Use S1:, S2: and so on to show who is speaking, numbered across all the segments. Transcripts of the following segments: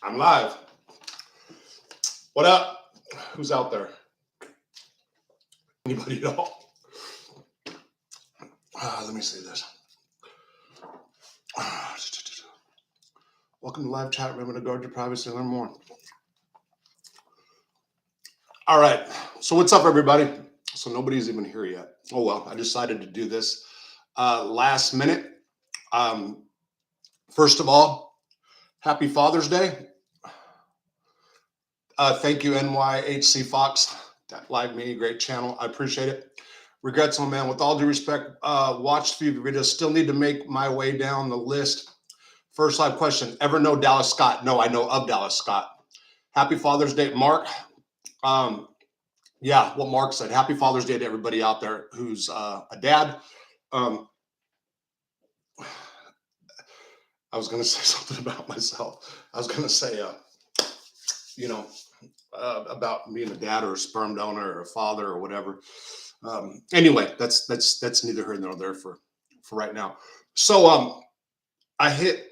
S1: I'm live. What up? Who's out there? Anybody at all? Let me see this. Welcome to live chat. Remember to guard your privacy and learn more. All right. So what's up, everybody? So nobody's even here yet. Oh, well, I decided to do this last minute. First of all, happy Father's Day. Thank you, NYHC Fox. That live me, great channel. I appreciate it. Regrets, my man. With all due respect, watched a few videos. Still need to make my way down the list. First live question. Ever know Dallas Scott? No, I know of Dallas Scott. Happy Father's Day, Mark. Yeah, what Mark said. Happy Father's Day to everybody out there who's a dad. I was going to say something about myself. I was going to say, about being a dad or a sperm donor or a father or whatever. Anyway, that's neither here nor there for right now. So I hit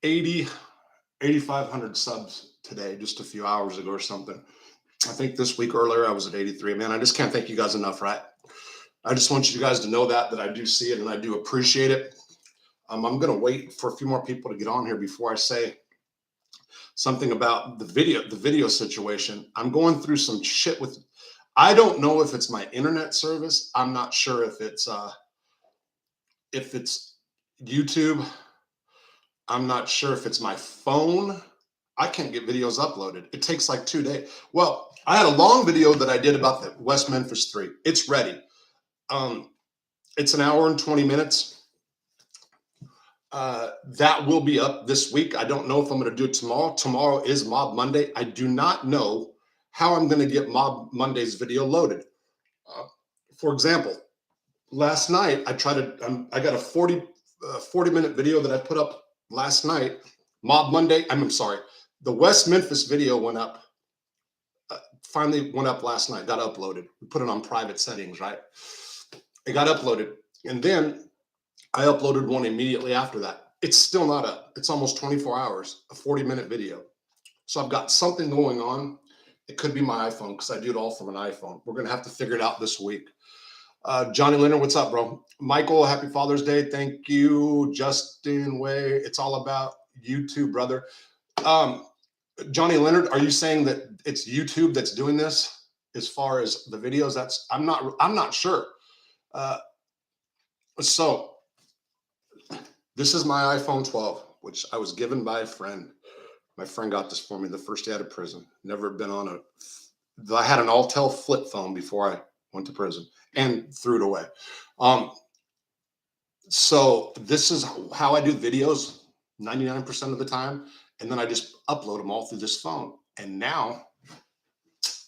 S1: 8,500 subs today, just a few hours ago or something. I think this week earlier I was at 83. Man, I just can't thank you guys enough, right? I just want you guys to know that I do see it and I do appreciate it. I'm going to wait for a few more people to get on here before I say something about the video situation. I'm going through some shit with, I don't know if it's my internet service. I'm not sure if it's YouTube. I'm not sure if it's my phone. I can't get videos uploaded. It takes like 2 days. Well, I had a long video that I did about the West Memphis 3. It's ready. It's an hour and 20 minutes. That will be up this week. I don't know if I'm going to do it tomorrow. Tomorrow is Mob Monday. I do not know how I'm going to get Mob Monday's video loaded. For example, last night I got a 40-minute video that I put up last night. Mob Monday. I'm sorry. The West Memphis video went up. Finally went up last night. Got uploaded. We put it on private settings, right? It got uploaded, and then I uploaded one immediately after that. It's still not up. It's almost 24 hours, a 40-minute video. So I've got something going on. It could be my iPhone because I do it all from an iPhone. We're going to have to figure it out this week. Johnny Leonard, what's up, bro? Michael, happy Father's Day. Thank you. Justin Way, it's all about YouTube, brother. Johnny Leonard, are you saying that it's YouTube that's doing this as far as the videos? I'm not sure. So this is my iPhone 12, which I was given by a friend. My friend got this for me the first day out of prison. Never been on I had an Altel flip phone before I went to prison and threw it away. So this is how I do videos 99% of the time. And then I just upload them all through this phone. And now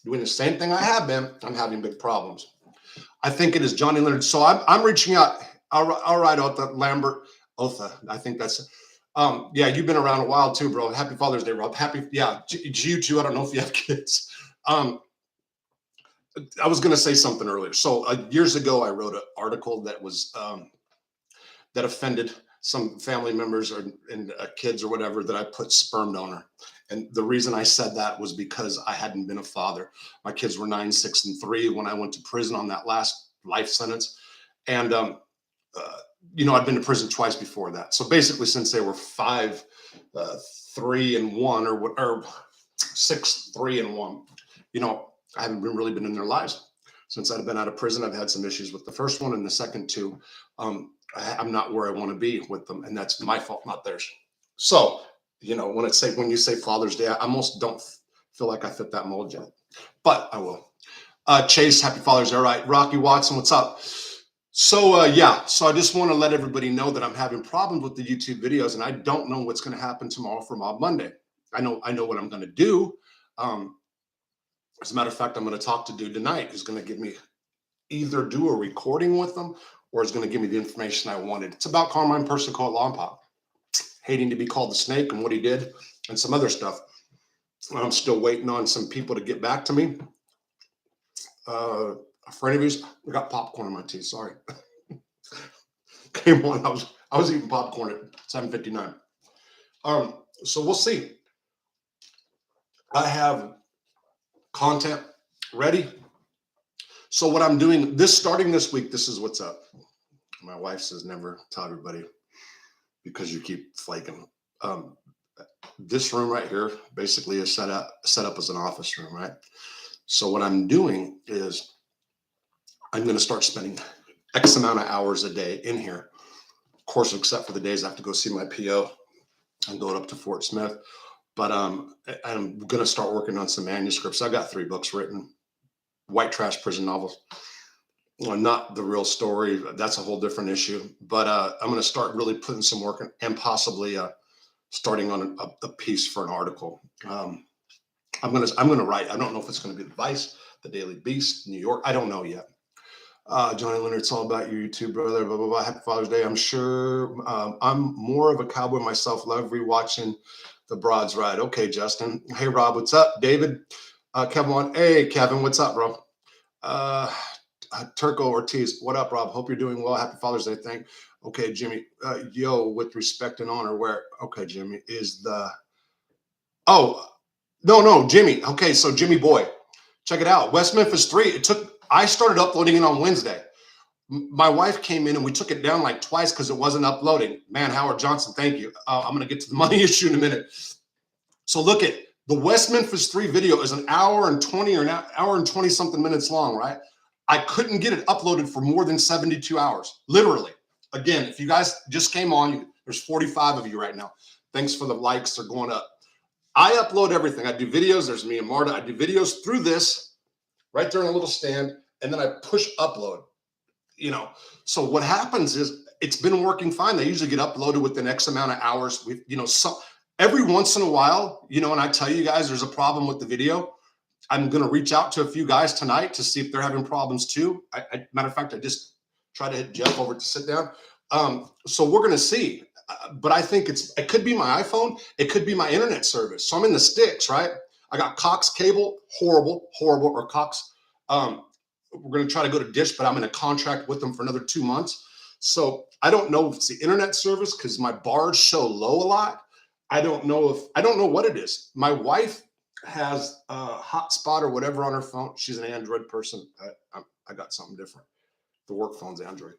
S1: doing the same thing I have been, I'm having big problems. I think it is Johnny Leonard. So I'm reaching out. All right, Otha Lambert. Otha, I think that's, yeah, you've been around a while too, bro. Happy Father's Day, Rob. Yeah, you too. I don't know if you have kids. I was going to say something earlier. So years ago, I wrote an article that was, that offended some family members and kids or whatever, that I put sperm donor. And the reason I said that was because I hadn't been a father. My kids were 9, 6, and 3 when I went to prison on that last life sentence. And, I'd been to prison twice before that. So basically, since they were 5, 3, and 1, or 6, 3, and 1, I haven't really been in their lives. Since I've been out of prison, I've had some issues with the first one, and the second two, I'm not where I want to be with them, and that's my fault, not theirs. So, when you say Father's Day, I almost don't feel like I fit that mold yet, but I will. Chase, happy Father's Day. All right, Rocky Watson, what's up? So so I just want to let everybody know that I'm having problems with the YouTube videos, and I don't know what's going to happen tomorrow for Mob Monday. I know what I'm going to do. As a matter of fact, I'm going to talk to dude tonight who's going to give me either do a recording with them or is going to give me the information I wanted. It's about Carmine Persico at Lompoc, hating to be called the snake and what he did and some other stuff. I'm still waiting on some people to get back to me. For interviews, I got popcorn in my tea. Sorry. Came on. I was eating popcorn at 7:59. So we'll see. I have content ready. So what I'm doing starting this week, this is what's up. My wife says never tell everybody because you keep flaking. This room right here basically is set up as an office room, right? So what I'm doing is I'm going to start spending X amount of hours a day in here. Of course, except for the days I have to go see my PO and go up to Fort Smith. But I'm going to start working on some manuscripts. I've got 3 books written, white trash prison novels. Well, not the real story. That's a whole different issue. But I'm going to start really putting some work in, and possibly starting on a piece for an article. I'm gonna write. I don't know if it's going to be the Vice, the Daily Beast, New York. I don't know yet. Johnny Leonard, it's all about your YouTube, brother. Blah blah blah. Happy Father's Day. I'm sure. I'm more of a cowboy myself. Love rewatching the Broads ride. Okay, Justin. Hey, Rob. What's up, David? Kevin. Hey, Kevin. What's up, bro? Turco Ortiz. What up, Rob? Hope you're doing well. Happy Father's Day. Okay, Jimmy. Yo, with respect and honor, where? Okay, Jimmy is the. Oh, no, Jimmy. Okay, so Jimmy Boy, check it out. West Memphis 3. I started uploading it on Wednesday. My wife came in and we took it down like twice because it wasn't uploading. Man, Howard Johnson, thank you. I'm going to get to the money issue in a minute. So look at the West Memphis 3 video is an hour and 20 or an hour and 20 something minutes long, right? I couldn't get it uploaded for more than 72 hours, literally. Again, if you guys just came on, there's 45 of you right now. Thanks for the likes. They're going up. I upload everything. I do videos. There's me and Marta. I do videos through this right there in a little stand, and then I push upload. So what happens is it's been working fine. They usually get uploaded within X amount of hours. Every once in a while, and I tell you guys, there's a problem with the video. I'm going to reach out to a few guys tonight to see if they're having problems too. Matter of fact, I just tried to hit Jeff over to sit down. So we're going to see. But I think it could be my iPhone. It could be my internet service. So I'm in the sticks, right? I got Cox cable, horrible, or Cox. We're going to try to go to Dish, but I'm in a contract with them for another 2 months. So I don't know if it's the internet service because my bars show low a lot. I don't know what it is. My wife has a hotspot or whatever on her phone. She's an Android person. I got something different. The work phone's Android.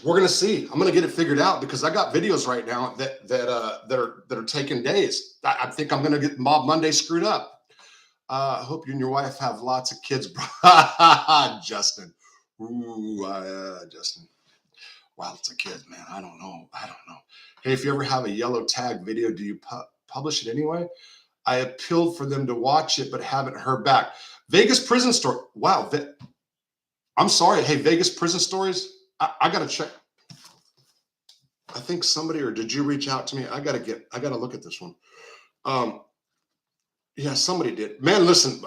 S1: We're gonna see. I'm gonna get it figured out because I got videos right now that are taking days. I think I'm gonna get Mob Monday screwed up. I hope you and your wife have lots of kids, bro. Justin. Justin. Wow, it's a kid, man. I don't know. Hey, if you ever have a yellow tag video, do you publish it anyway? I appealed for them to watch it, but haven't heard back. Vegas prison story. Wow. I'm sorry. Hey, Vegas prison stories. I got to check. I think somebody, or did you reach out to me? I got to look at this one. Yeah, somebody did. Man, listen.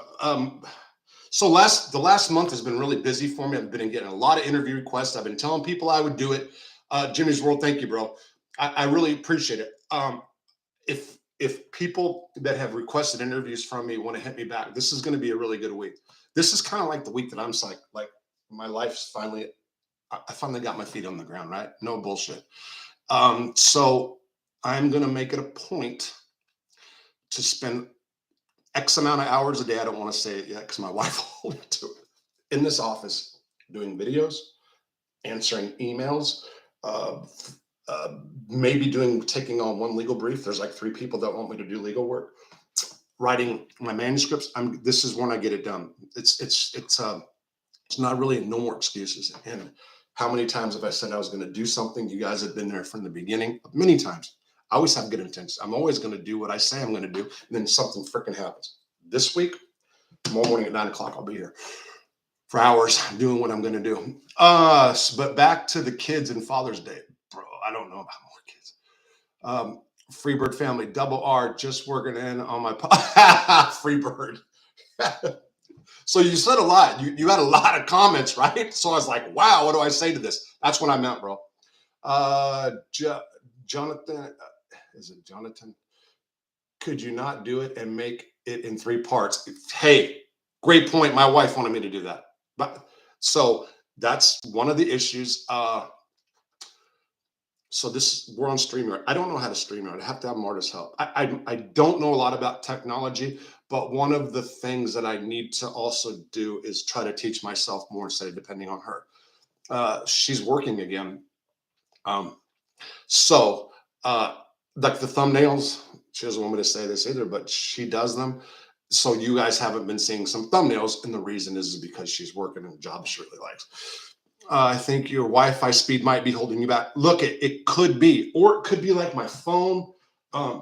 S1: So the last month has been really busy for me. I've been getting a lot of interview requests. I've been telling people I would do it. Jimmy's World, thank you, bro. I really appreciate it. If people that have requested interviews from me want to hit me back, this is going to be a really good week. This is kind of like the week that I'm like my life's finally. I finally got my feet on the ground, right? No bullshit. So I'm going to make it a point to spend X amount of hours a day. I don't want to say it yet because my wife will hold me to it. In this office, doing videos, answering emails, maybe taking on one legal brief. There's like 3 people that want me to do legal work. Writing my manuscripts. This is when I get it done. It's not really no more excuses. And how many times have I said I was going to do something? You guys have been there from the beginning. Many times. I always have good intentions. I'm always going to do what I say I'm going to do. And then something freaking happens. This week, tomorrow morning at 9 o'clock, I'll be here for hours doing what I'm going to do. But back to the kids and Father's Day. Bro, I don't know about more kids. Freebird family, double R, just working in on my Freebird. So you said a lot. You had a lot of comments, right? So I was like, wow, what do I say to this? That's what I meant, bro. Jonathan, is it Jonathan? Could you not do it and make it in 3 parts? Hey, great point. My wife wanted me to do that. But so that's one of the issues. So we're on StreamYard. I don't know how to StreamYard. I have to have Marta's help. I don't know a lot about technology, but one of the things that I need to also do is try to teach myself more instead of depending on her. She's working again. Um, so like the thumbnails, she doesn't want me to say this either, but she does them. So you guys haven't been seeing some thumbnails, and the reason is because she's working in a job she really likes. I think your Wi-Fi speed might be holding you back. Look, it could be, or it could be like my phone.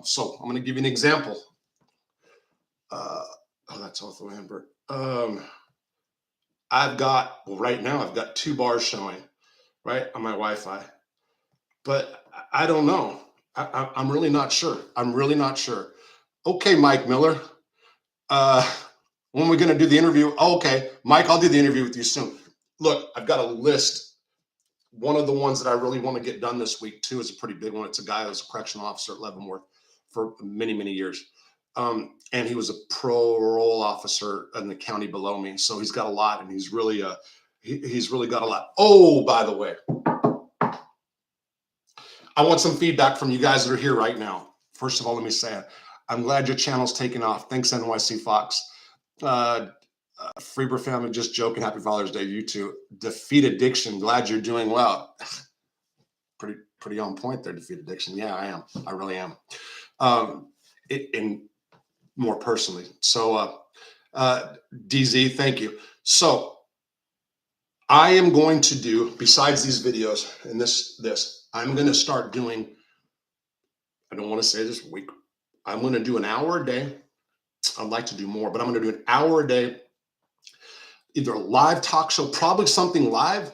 S1: So I'm going to give you an example. Oh, that's also Amber. Right now, I've got 2 bars showing, right, on my Wi-Fi, but I don't know. I'm really not sure. I'm really not sure. Okay, Mike Miller. When we're going to do the interview? Oh, okay, Mike, I'll do the interview with you soon. Look, I've got a list. One of the ones that I really want to get done this week too is a pretty big one. It's a guy who was a correctional officer at Leavenworth for many, many years. And he was a parole officer in the county below me. So he's got a lot, and he's really got a lot. Oh, by the way, I want some feedback from you guys that are here right now. First of all, let me say it. I'm glad your channel's taking off. Thanks, NYC Fox. Freeber family, just joking. Happy Father's Day, you two. Defeat addiction. Glad you're doing well. Pretty on point there, defeat addiction. Yeah, I am. I really am. In more personally. So, DZ, thank you. So, I am going to do, besides these videos and this, I'm going to start doing, I don't want to say this week, I'm going to do an hour a day. I'd like to do more, but I'm going to do an hour a day, either a live talk show, probably something live,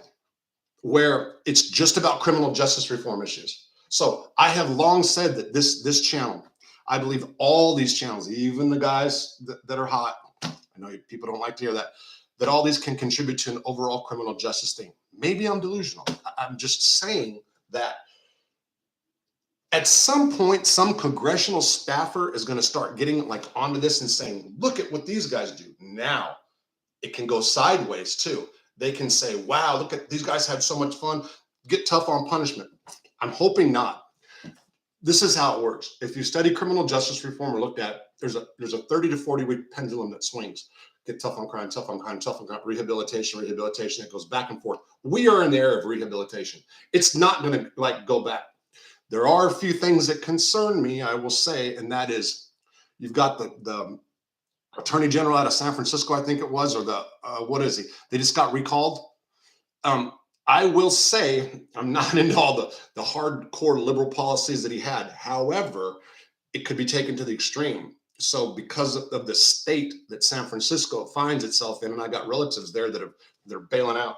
S1: where it's just about criminal justice reform issues. So I have long said that this channel, I believe all these channels, even the guys that are hot, I know people don't like to hear that all these can contribute to an overall criminal justice thing. Maybe I'm delusional. I'm just saying that at some point, some congressional staffer is going to start getting like onto this and saying, look at what these guys do. Now it can go sideways too. They can say, wow, look at these guys had so much fun. Get tough on punishment. I'm hoping not. This is how it works. If you study criminal justice reform or looked at, there's a 30 to 40 week pendulum that swings. Get tough on crime, tough on crime, tough on crime, rehabilitation. It goes back and forth. We are in the era of rehabilitation. It's not going to like go back. There are a few things that concern me, I will say, and that is you've got the Attorney General out of San Francisco, I think it was, or what is he? They just got recalled. I will say I'm not into all the hardcore liberal policies that he had. However, it could be taken to the extreme. So because of the state that San Francisco finds itself in, and I got relatives there that are bailing out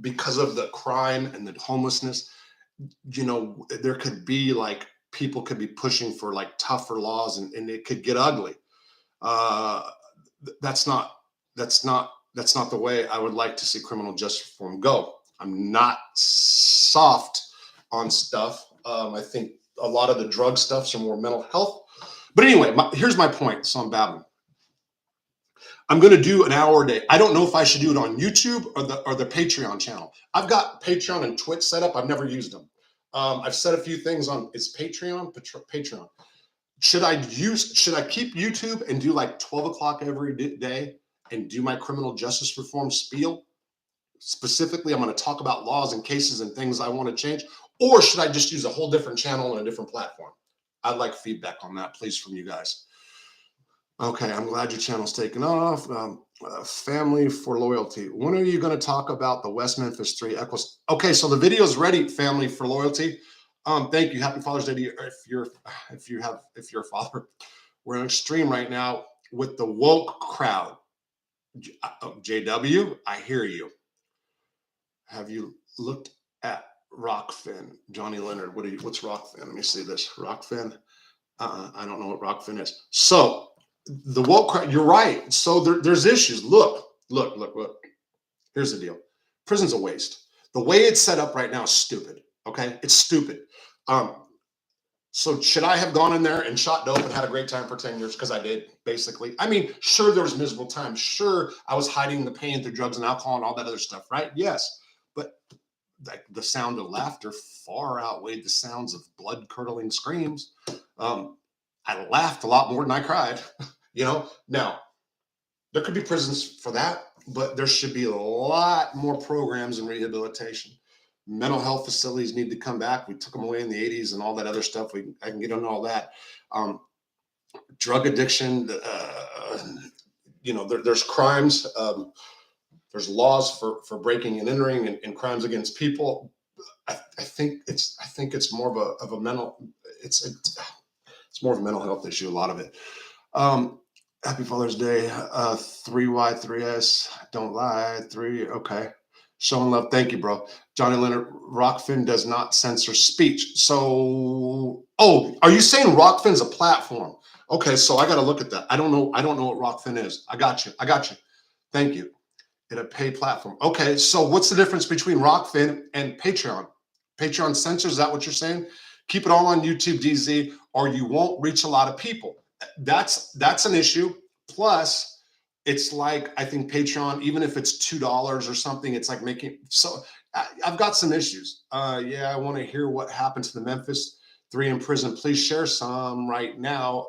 S1: because of the crime and the homelessness, there could be like people could be pushing for like tougher laws, and it could get ugly. That's not the way I would like to see criminal justice reform go. I'm not soft on stuff. I think a lot of the drug stuffs are more mental health. But anyway, here's my point. So I'm babbling. I'm going to do an hour a day. I don't know if I should do it on YouTube or the Patreon channel. I've got Patreon and Twitch set up. I've never used them. I've said a few things on Patreon. Should I keep YouTube and do like 12 o'clock every day and do my criminal justice reform spiel? Specifically, I'm going to talk about laws and cases and things I want to change. Or should I just use a whole different channel and a different platform? I'd like feedback on that, please, from you guys. Okay, I'm glad your channel's taken off. Family for Loyalty. When are you going to talk about the West Memphis 3 Equus? Okay, so the video's ready, Family for Loyalty. Thank you. Happy Father's Day to you if you're a father. We're on stream right now with the woke crowd. JW, I hear you. Have you looked at Rockfin? Johnny Leonard, what's Rockfin? Let me see this. Rockfin. I don't know what Rockfin is. So the woke crowd, you're right. So there's issues. Look. Here's the deal. Prison's a waste. The way it's set up right now is stupid. Okay, it's stupid. So should I have gone in there and shot dope and had a great time for 10 years? Because I did, basically. I mean, sure, there was miserable times. Sure, I was hiding the pain through drugs and alcohol and all that other stuff, right? Yes. But the sound of laughter far outweighed the sounds of blood-curdling screams. I laughed a lot more than I cried. Now there could be prisons for that, but there should be a lot more programs in rehabilitation. Mental health facilities need to come back. We took them away in the 80s and all that other stuff. I can get into all that. Drug addiction, there's crimes. There's laws for breaking and entering and crimes against people. I think it's more of a mental. It's more of a mental health issue. A lot of it. Happy Father's Day. 3Y, 3S. Don't lie. 3. Okay. Showing love. Thank you, bro. Johnny Leonard. Rockfin does not censor speech. So, are you saying Rockfin's a platform? Okay, so I got to look at that. I don't know what Rockfin is. I got you. Thank you. In a paid platform. Okay, so what's the difference between Rockfin and Patreon? Patreon censors, is that what you're saying? Keep it all on YouTube, DZ, or you won't reach a lot of people. That's an issue. Plus, it's like, I think Patreon, even if it's $2 or something, it's like making, so I've got some issues. Yeah, I want to hear what happened to the Memphis 3 in prison. Please share some right now.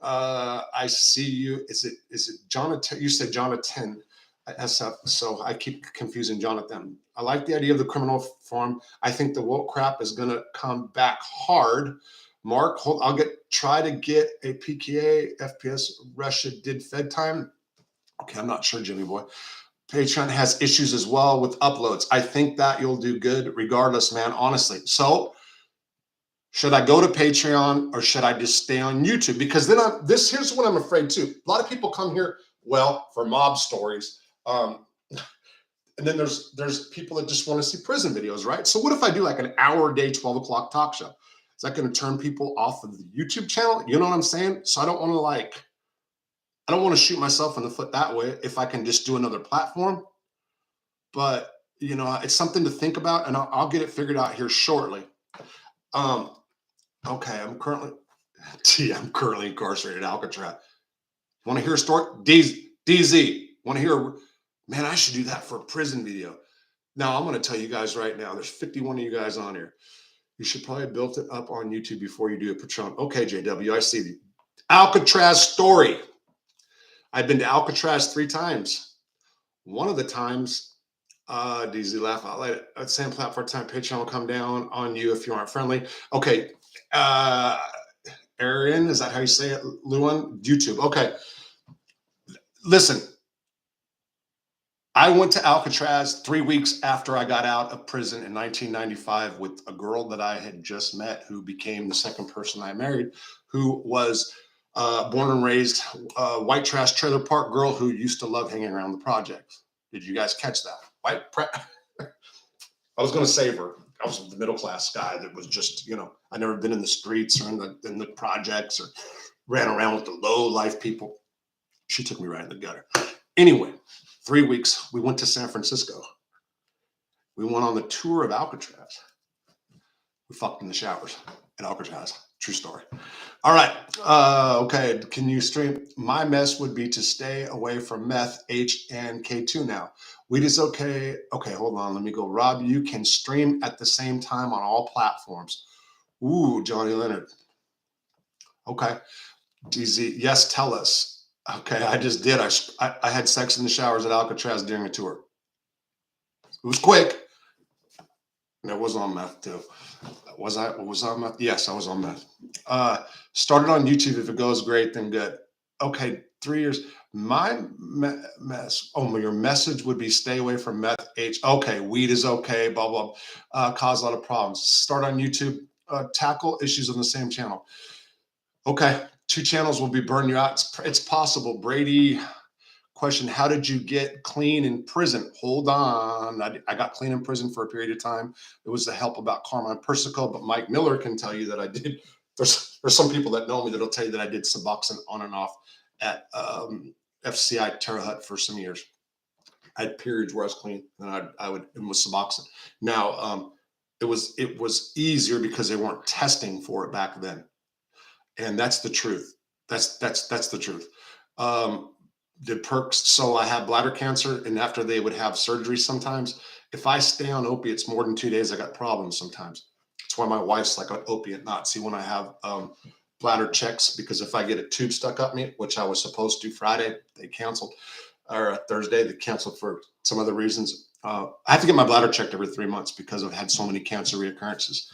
S1: I see you. Is it Jonathan? You said Jonathan. SF, so I keep confusing Jonathan. I like the idea of the criminal form. I think the woke crap is going to come back hard. Mark, I'll try to get a PKA FPS. Russia did Fed time. Okay, I'm not sure, Jimmy boy. Patreon has issues as well with uploads. I think that you'll do good regardless, man, honestly. So should I go to Patreon or should I just stay on YouTube? Because then here's what I'm afraid too. A lot of people come here, for mob stories. And then there's people that just want to see prison videos, right? So what if I do like an hour a day, 12 o'clock talk show? Is that going to turn people off of the YouTube channel? You know what I'm saying? So I don't want to shoot myself in the foot that way if I can just do another platform. But, it's something to think about, and I'll get it figured out here shortly. Okay, I'm currently incarcerated at Alcatraz. Want to hear a story? DZ, want to hear? Man, I should do that for a prison video. Now, I'm going to tell you guys right now, there's 51 of you guys on here. You should probably have built it up on YouTube before you do a Patreon. Okay, JW, I see you. Alcatraz story. I've been to Alcatraz 3 times. One of the times, DZ laugh out loud. Same platform time, Patreon will come down on you if you aren't friendly. Okay, Aaron, is that how you say it? Luan, YouTube. Okay, listen. I went to Alcatraz 3 weeks after I got out of prison in 1995 with a girl that I had just met who became the second person I married, who was born and raised white trash trailer park girl who used to love hanging around the projects. Did you guys catch that? I was going to save her. I was the middle class guy that was just, I never been in the streets or in the projects or ran around with the low life people. She took me right in the gutter. Anyway. 3 weeks, we went to San Francisco. We went on the tour of Alcatraz. We fucked in the showers at Alcatraz. True story. All right. Okay. Can you stream? My mess would be to stay away from meth, H, and K2 now. Weed is okay. Okay, hold on. Let me go. Rob, you can stream at the same time on all platforms. Ooh, Johnny Leonard. Okay. DZ, yes, tell us. Okay, I just did. I had sex in the showers at Alcatraz during a tour. It was quick. And I was on meth too. Was I on meth? Yes, I was on meth. Started on YouTube. If it goes great, then good. Okay, 3 years. My mess. Oh, your message would be stay away from meth. H. Okay, weed is okay. Blah blah. Cause a lot of problems. Start on YouTube. Tackle issues on the same channel. Okay. 2 channels will be burning you out. It's possible. Brady, question, how did you get clean in prison? Hold on. I got clean in prison for a period of time. It was the help about Carmine Persico, but Mike Miller can tell you that I did. There's some people that know me that'll tell you that I did Suboxone on and off at FCI Terre Haute for some years. I had periods where I was clean, and I would, it was Suboxone. Now, it was easier because they weren't testing for it back then. And that's the truth. That's the truth. The perks. So I had bladder cancer, and after they would have surgery sometimes, If I stay on opiates more than 2 days, I got problems sometimes. That's why my wife's like an opiate Nazi when I have bladder checks, because if I get a tube stuck up me, which I was supposed to Friday, they canceled, or Thursday, they canceled for some other reasons. I have to get my bladder checked every 3 months because I've had so many cancer reoccurrences.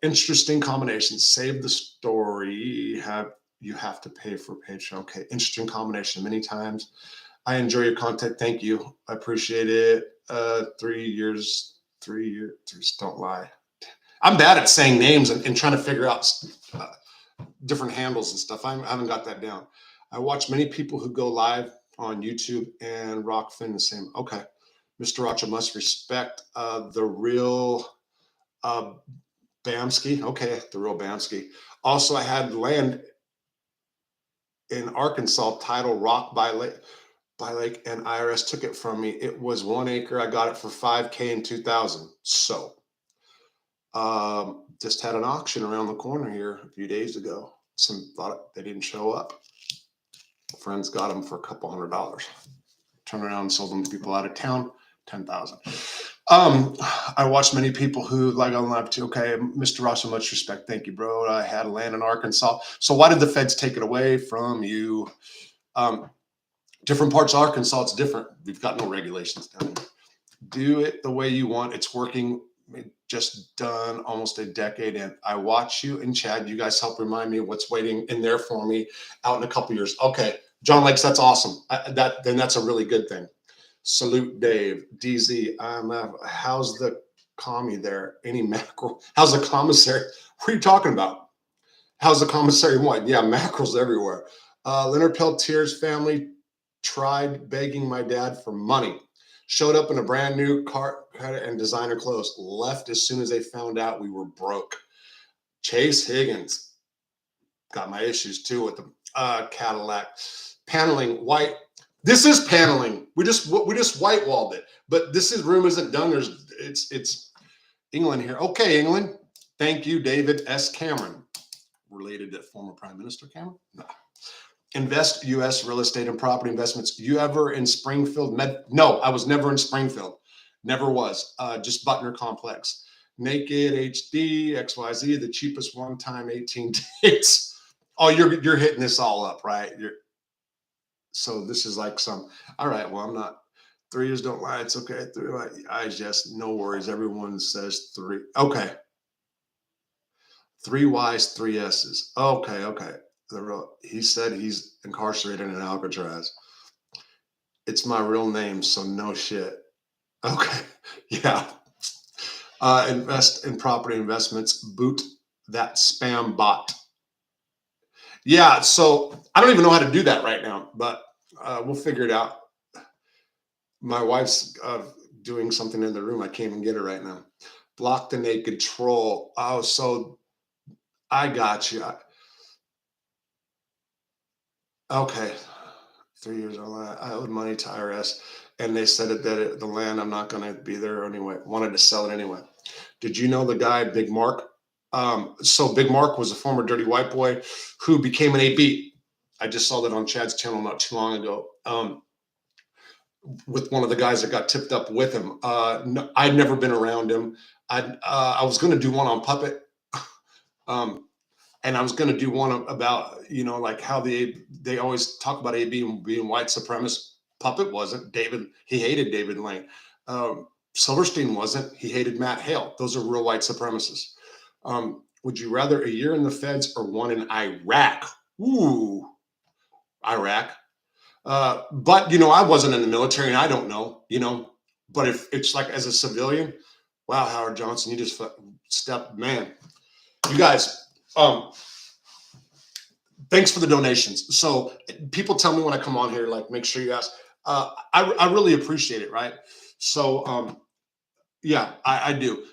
S1: Interesting combination. Save the story. You have to pay for Patreon. Okay, interesting combination. Many times. I enjoy your content. Thank you. I appreciate it. 3 years. Don't lie. I'm bad at saying names and trying to figure out different handles and stuff. I haven't got that down. I watch many people who go live on YouTube and Rockfin the same. Okay. Mr. Rocha must respect the real Bamsky. Okay, the real Bamsky. Also, I had land in Arkansas titled Rock by Lake, and IRS took it from me. It was 1 acre. I got it for $5K in 2000. So just had an auction around the corner here a few days ago. Some thought they didn't show up. Friends got them for a couple $100. Turned around and sold them to people out of town, 10,000. I watched many people who like on live too. Okay, Mr. Ross, so much respect. Thank you, bro. I had land in Arkansas. So why did the feds take it away from you? Different parts of Arkansas, it's different. We've got no regulations down there. Do it the way you want. It's working. Just done almost a decade in. I watch you and Chad. You guys help remind me of what's waiting in there for me out in a couple years. Okay, John Lakes, that's awesome. Then that's a really good thing. Salute, Dave. DZ, how's the commie there? Any mackerel? How's the commissary? What are you talking about? How's the commissary one? Yeah, mackerels everywhere. Leonard Peltier's family tried begging my dad for money. Showed up in a brand new car and designer clothes. Left as soon as they found out we were broke. Chase Higgins. Got my issues too with the Cadillac. Paneling, white. This is paneling. We just white-walled it. But room isn't done. It's England here. Okay, England. Thank you, David S. Cameron. Related to former Prime Minister Cameron? No. Invest U.S. real estate and property investments. You ever in Springfield? No, I was never in Springfield. Never was. Just Butner Complex. Naked HD, XYZ, the cheapest one time 18 days. Oh, you're hitting this all up, right? So this is like all right, well, I'm not. 3 years don't lie. It's okay. I just, no worries. Everyone says 3. Okay. 3 Ys, 3 S's. Okay. He said he's incarcerated in Alcatraz. It's my real name, so no shit. Okay, yeah. Invest in property investments. Boot that spam bot. Yeah, so I don't even know how to do that right now, but we'll figure it out. My wife's doing something in the room. I can't even get her right now. Block the naked troll. Oh, so I got you. Okay, 3 years old. I owed money to IRS, and they said that the land, I'm not going to be there anyway. Wanted to sell it anyway. Did you know the guy, Big Mark? So Big Mark was a former dirty white boy who became an AB. I just saw that on Chad's channel not too long ago. With one of the guys that got tipped up with him. No, I'd never been around him. I was going to do one on Puppet. And I was going to do one about, like how they always talk about AB being white supremacist. Puppet wasn't. He hated David Lane. Silverstein wasn't. He hated Matt Hale. Those are real white supremacists. Would you rather a year in the feds or one in Iraq? Ooh, Iraq. But, I wasn't in the military and I don't know, but if it's like as a civilian, wow, Howard Johnson, you just man. You guys, thanks for the donations. So people tell me when I come on here, like, make sure you ask. I really appreciate it, right? So, yeah, I do.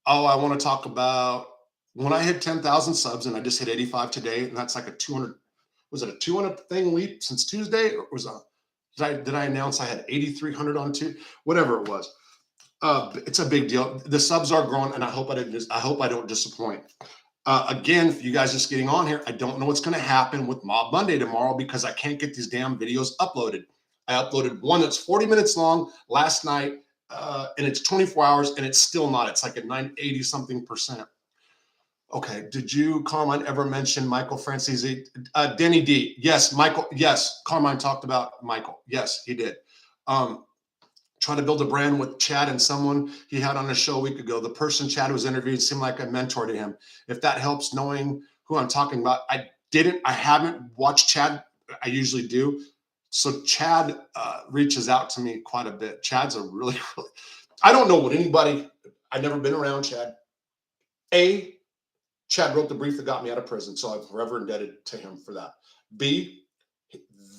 S1: Oh, I want to talk about when I hit 10,000 subs, and I just hit 85 today, and that's like a 200. Was it a 200 thing leap since Tuesday, or did I announce I had 8,300 on Tuesday? Whatever it was. It's a big deal. The subs are growing, and I hope I don't disappoint. Again, for you guys just getting on here, I don't know what's going to happen with Mob Monday tomorrow because I can't get these damn videos uploaded. I uploaded one that's 40 minutes long last night, and it's 24 hours, and it's still not. It's like at 980 something percent. Okay, did you, Carmine, ever mention Michael Francesi? Denny D, yes. Michael, yes. Carmine talked about Michael. Yes, he did. Trying to build a brand with Chad and someone he had on a show a week ago. The person Chad was interviewed seemed like a mentor to him. If that helps knowing who I'm talking about, I haven't watched Chad. I usually do. So Chad reaches out to me quite a bit. Chad's a really, I don't know what anybody, I've never been around Chad. Chad wrote the brief that got me out of prison, so I'm forever indebted to him for that. B,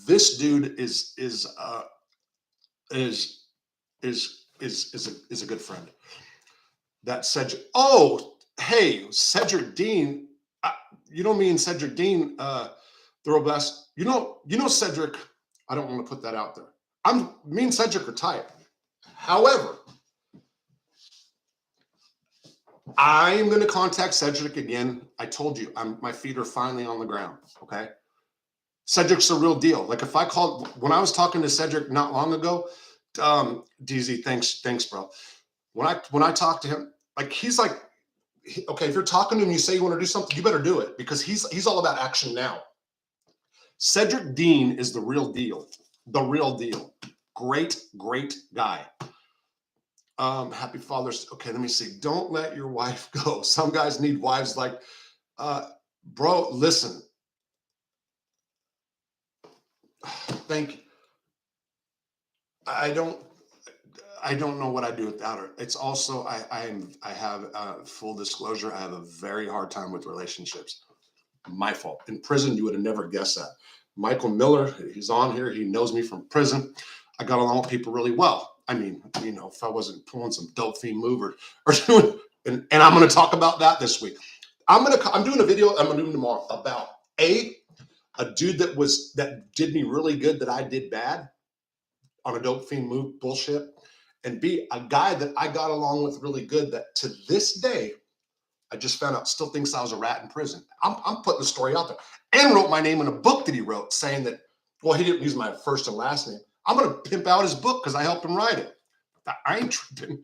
S1: this dude is a good friend. That Cedric. Oh, hey, Cedric Dean. You don't mean Cedric Dean, the robust. You know Cedric. I don't want to put that out there. Me and Cedric are tight. However, I'm going to contact Cedric again. I told you, my feet are finally on the ground. Okay. Cedric's a real deal. Like if I called, when I was talking to Cedric not long ago, DZ, thanks, bro. When I talked to him, like he's like, okay, if you're talking to him, you say you want to do something, you better do it, because he's all about action now. Cedric Dean is the real deal. The real deal. Great guy. Happy Father's. Okay, let me see. Don't let your wife go. Some guys need wives like, bro, listen. Thank you. I don't know what I'd do without her. It's also, I have full disclosure. I have a very hard time with relationships. My fault. In prison, you would have never guessed that. Michael Miller, he's on here. He knows me from prison. I got along with people really well. I mean, if I wasn't pulling some dope fiend move or doing, and I'm going to talk about that this week. I'm doing a video I'm going to do tomorrow about a dude that did me really good that I did bad on a dope fiend move bullshit, and B, a guy that I got along with really good that to this day I just found out still thinks I was a rat in prison. I'm putting the story out there, and wrote my name in a book that he wrote saying that, well, he didn't use my first and last name. I'm going to pimp out his book because I helped him write it. I ain't tripping.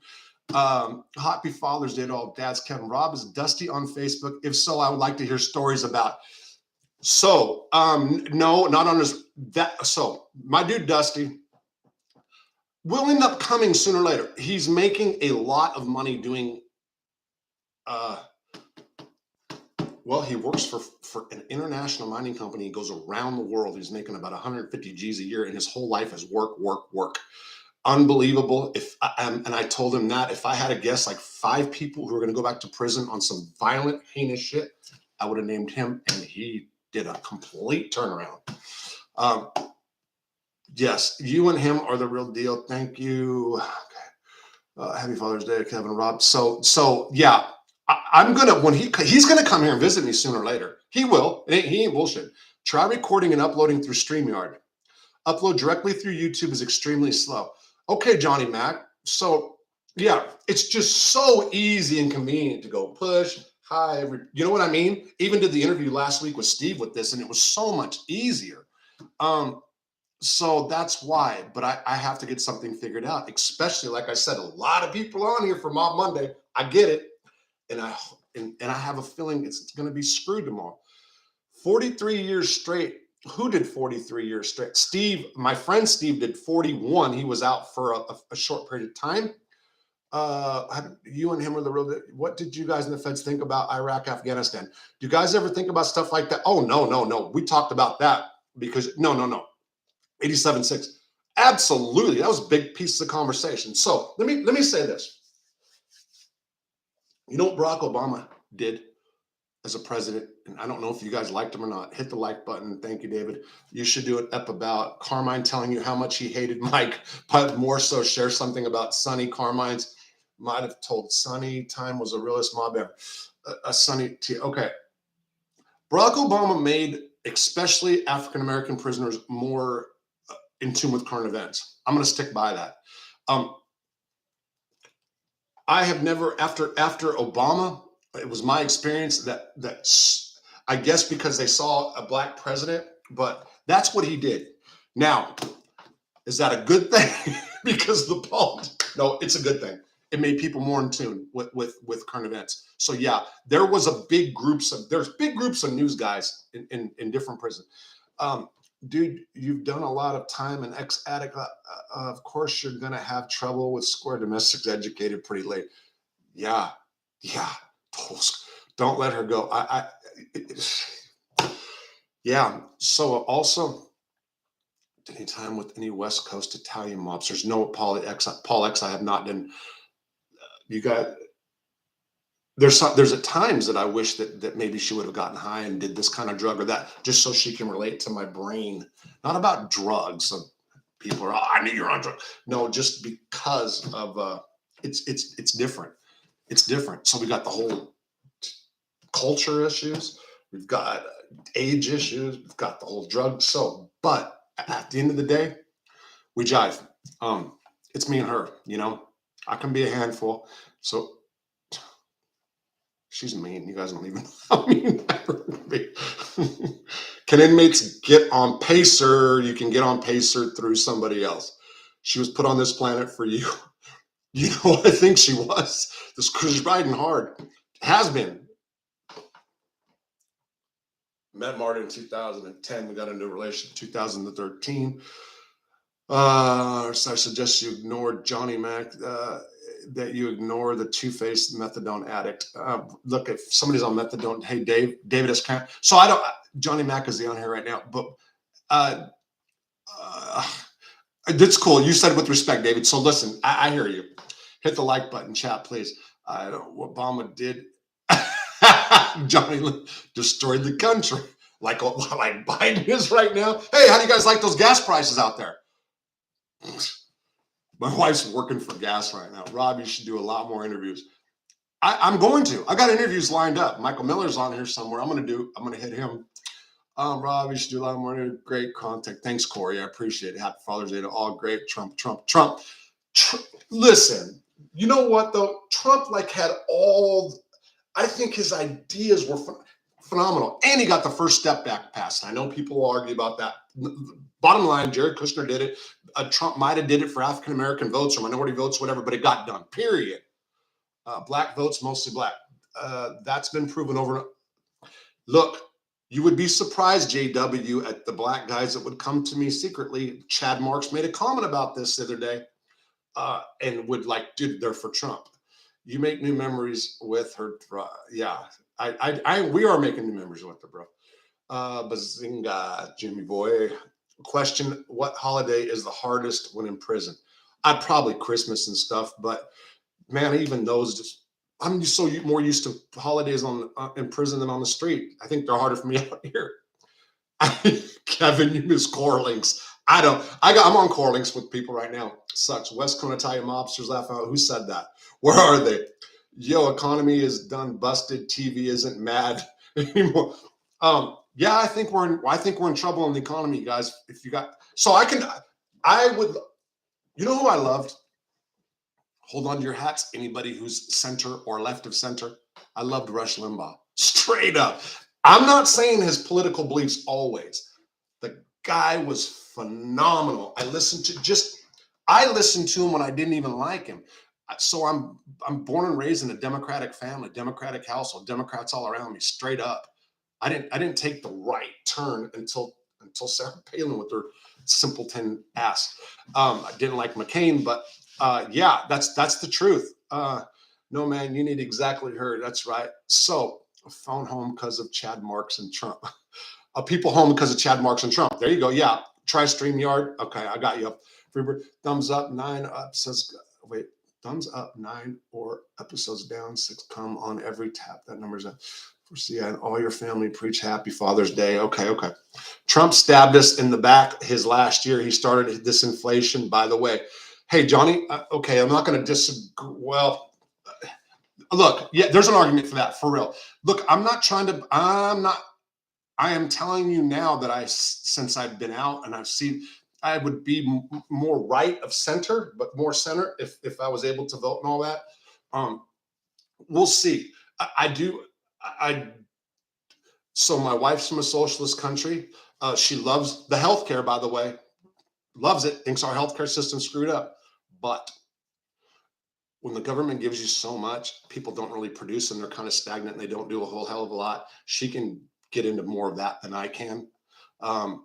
S1: Happy Father's Day to all dads. Kevin Robb, is Dusty on Facebook? If so, I would like to hear stories about. So, no, not on his that. So my dude Dusty will end up coming sooner or later. He's making a lot of money doing. Well, he works for an international mining company. He goes around the world. He's making about 150 G's a year, and his whole life is work. Unbelievable. And I told him that if I had to guess like 5 people who are going to go back to prison on some violent, heinous shit, I would have named him, and he did a complete turnaround. Yes, you and him are the real deal. Thank you. Okay. Happy Father's Day, Kevin Robb. So yeah. I'm gonna he's gonna come here and visit me sooner or later. He will. He ain't bullshit. Try recording and uploading through StreamYard. Upload directly through YouTube is extremely slow. Okay, Johnny Mac. So yeah, it's just so easy and convenient to go push. Hi, you know what I mean? Even did the interview last week with Steve with this, and it was so much easier. So that's why. But I have to get something figured out. Especially, like I said, a lot of people on here for Mob Monday. I get it. And I have a feeling it's going to be screwed tomorrow. 43 years straight. Who did 43 years straight? Steve, my friend Steve did 41. He was out for a short period of time. You and him are the real. What did you guys in the feds think about Iraq, Afghanistan? Do you guys ever think about stuff like that? Oh, no. We talked about that because no. 87.6. Absolutely. That was a big piece of conversation. So let me say this. You know what Barack Obama did as a president? And I don't know if you guys liked him or not. Hit the like button. Thank you, David. You should do it up about Carmine telling you how much he hated Mike, but more so share something about Sonny. Carmine's might have told Sonny time was the realest mob ever. Sonny T. Okay. Barack Obama made especially African-American prisoners more in tune with current events. I'm going to stick by that. I have never, after Obama, it was my experience that I guess because they saw a black president, but that's what he did. Now, is that a good thing? Because No, it's a good thing. It made people more in tune with current events. So yeah, there was there's big groups of news guys in different prisons. Um, Dude, you've done a lot of time in ex-addict. Of course, you're gonna have trouble with square domestics educated pretty late. Yeah, yeah. Don't let her go. Yeah. So also, any time with any West Coast Italian mobsters? No, Paul X. I have not done. You got there's at times that I wish that maybe she would have gotten high and did this kind of drug or that just so she can relate to my brain. Not about drugs. So people are, oh, I knew you're on drugs. No, just because of it's different. It's different. So we got the whole culture issues. We've got age issues. We've got the whole drug. So, but at the end of the day, we jive. It's me and her. I can be a handful. So she's mean. You guys don't even know how mean that would be. Can inmates get on Pacer? You can get on Pacer through somebody else. She was put on this planet for you. You know what I think she was? This cruise riding hard. Has been. Met Martin in 2010. We got into a relationship in 2013. So I suggest you ignore Johnny Mac, that you ignore the two-faced methadone addict. Look, if somebody's on methadone, hey, David is kind of, so I don't, Johnny Mac is on here right now, but that's cool. You said with respect, David. So listen, I hear you. Hit the like button, chat, please. I don't know what Obama did. Johnny destroyed the country like Biden is right now. Hey, how do you guys like those gas prices out there? My wife's working for gas right now. Rob, you should do a lot more interviews. I'm going to. I got interviews lined up. Michael Miller's on here somewhere. I'm going to hit him. Rob, you should do a lot more interviews. Great contact. Thanks, Corey. I appreciate it. Happy Father's Day to all. Great. Trump. Listen, you know what though? Trump had I think his ideas were phenomenal. And he got the first step back passed. I know people will argue about that. Bottom line, Jared Kushner did it. Trump might have did it for African-American votes or minority votes, whatever, but it got done, period. Black votes, mostly black. That's been proven over. Look, you would be surprised, JW, at the black guys that would come to me secretly. Chad Marks made a comment about this the other day and would dude, they're for Trump. You make new memories with her. Yeah, we are making new memories with her, bro. Bazinga, Jimmy boy. Question: what holiday is the hardest when in prison? I'd probably Christmas and stuff, but man, even those I'm just more used to holidays in prison than on the street. I think they're harder for me out here. Kevin, you miss Corlinks. I'm on Corlinks with people right now. Sucks. West Coast Italian mobsters laugh out. Who said that? Where are they? Yo, economy is done busted. TV isn't mad anymore. Yeah, I think we're in trouble in the economy, guys. If you got, I would, you know who I loved? Hold on to your hats. Anybody who's center or left of center. I loved Rush Limbaugh. Straight up. I'm not saying his political beliefs always. The guy was phenomenal. I listened to him when I didn't even like him. So I'm born and raised in a Democratic family, Democratic household, Democrats all around me, straight up. I didn't take the right turn until Sarah Palin with her simpleton ass. I didn't like McCain, but yeah, that's the truth. No, man, you need exactly her. That's right. So phone home because of Chad Marks and Trump. People home because of Chad Marks and Trump. There you go. Yeah. Try StreamYard. Okay, I got you. Thumbs up, 9 up says, wait, thumbs up, 9 or episodes down, 6 come on every tap. That number's up. See, and all your family preach Happy Father's Day. Okay. Trump stabbed us in the back his last year. He started this inflation, by the way. Hey, Johnny, okay, I'm not going to disagree. Well, look, yeah, there's an argument for that, for real. Look, I am telling you now that since I've been out and I've seen, I would be more right of center, but more center if I was able to vote and all that. We'll see. So my wife's from a socialist country. She loves the healthcare, by the way, loves it, thinks our healthcare system's screwed up. But when the government gives you so much, people don't really produce and they're kind of stagnant and they don't do a whole hell of a lot. She can get into more of that than I can. Um,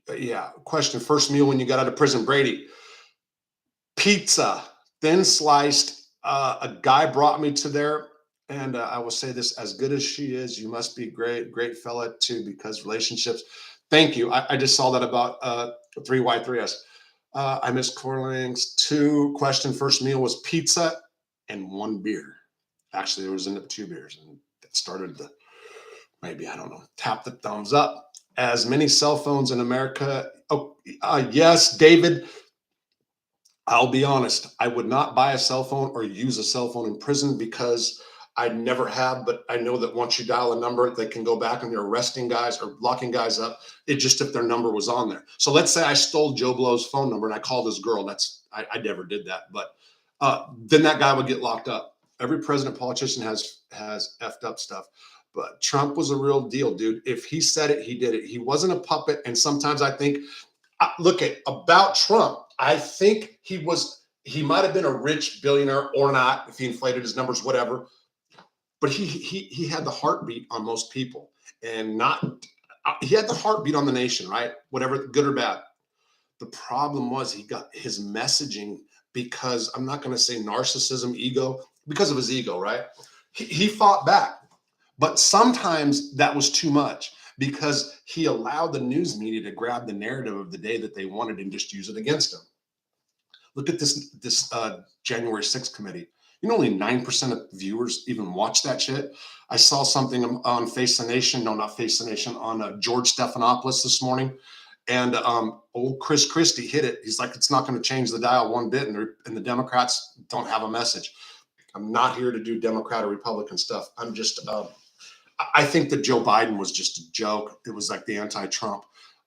S1: but yeah, question. First meal when you got out of prison, Brady. Pizza, thin sliced. A guy brought me to there, and I will say this: as good as she is, you must be great, great fella too, because relationships. Thank you. I just saw that about 3Y3S. I miss Corlings. Two question. First meal was pizza and one beer. Actually, there was ended up two beers, and that started the maybe I don't know. Tap the thumbs up. As many cell phones in America. Oh, yes, David. I'll be honest, I would not buy a cell phone or use a cell phone in prison because I never have, but I know that once you dial a number, they can go back and they're arresting guys or locking guys up. It just if their number was on there. So let's say I stole Joe Blow's phone number and I called his girl. I never did that, but then that guy would get locked up. Every president politician has effed up stuff. But Trump was a real deal, dude. If he said it, he did it. He wasn't a puppet. And sometimes I think look at about Trump. I think he might have been a rich billionaire or not if he inflated his numbers, whatever. But he had the heartbeat on most people, and not he had the heartbeat on the nation, right? Whatever, good or bad. The problem was he got his messaging because I'm not going to say narcissism, ego, because of his ego, right? He fought back. But sometimes that was too much because he allowed the news media to grab the narrative of the day that they wanted and just use it against him. Look at this January 6th committee. You know, only 9% of viewers even watch that shit. I saw something on Face the Nation. No, not Face the Nation. On George Stephanopoulos this morning. And old Chris Christie hit it. He's like, it's not going to change the dial one bit. And the Democrats don't have a message. I'm not here to do Democrat or Republican stuff. I'm just I think that Joe Biden was just a joke. It was like the anti-Trump,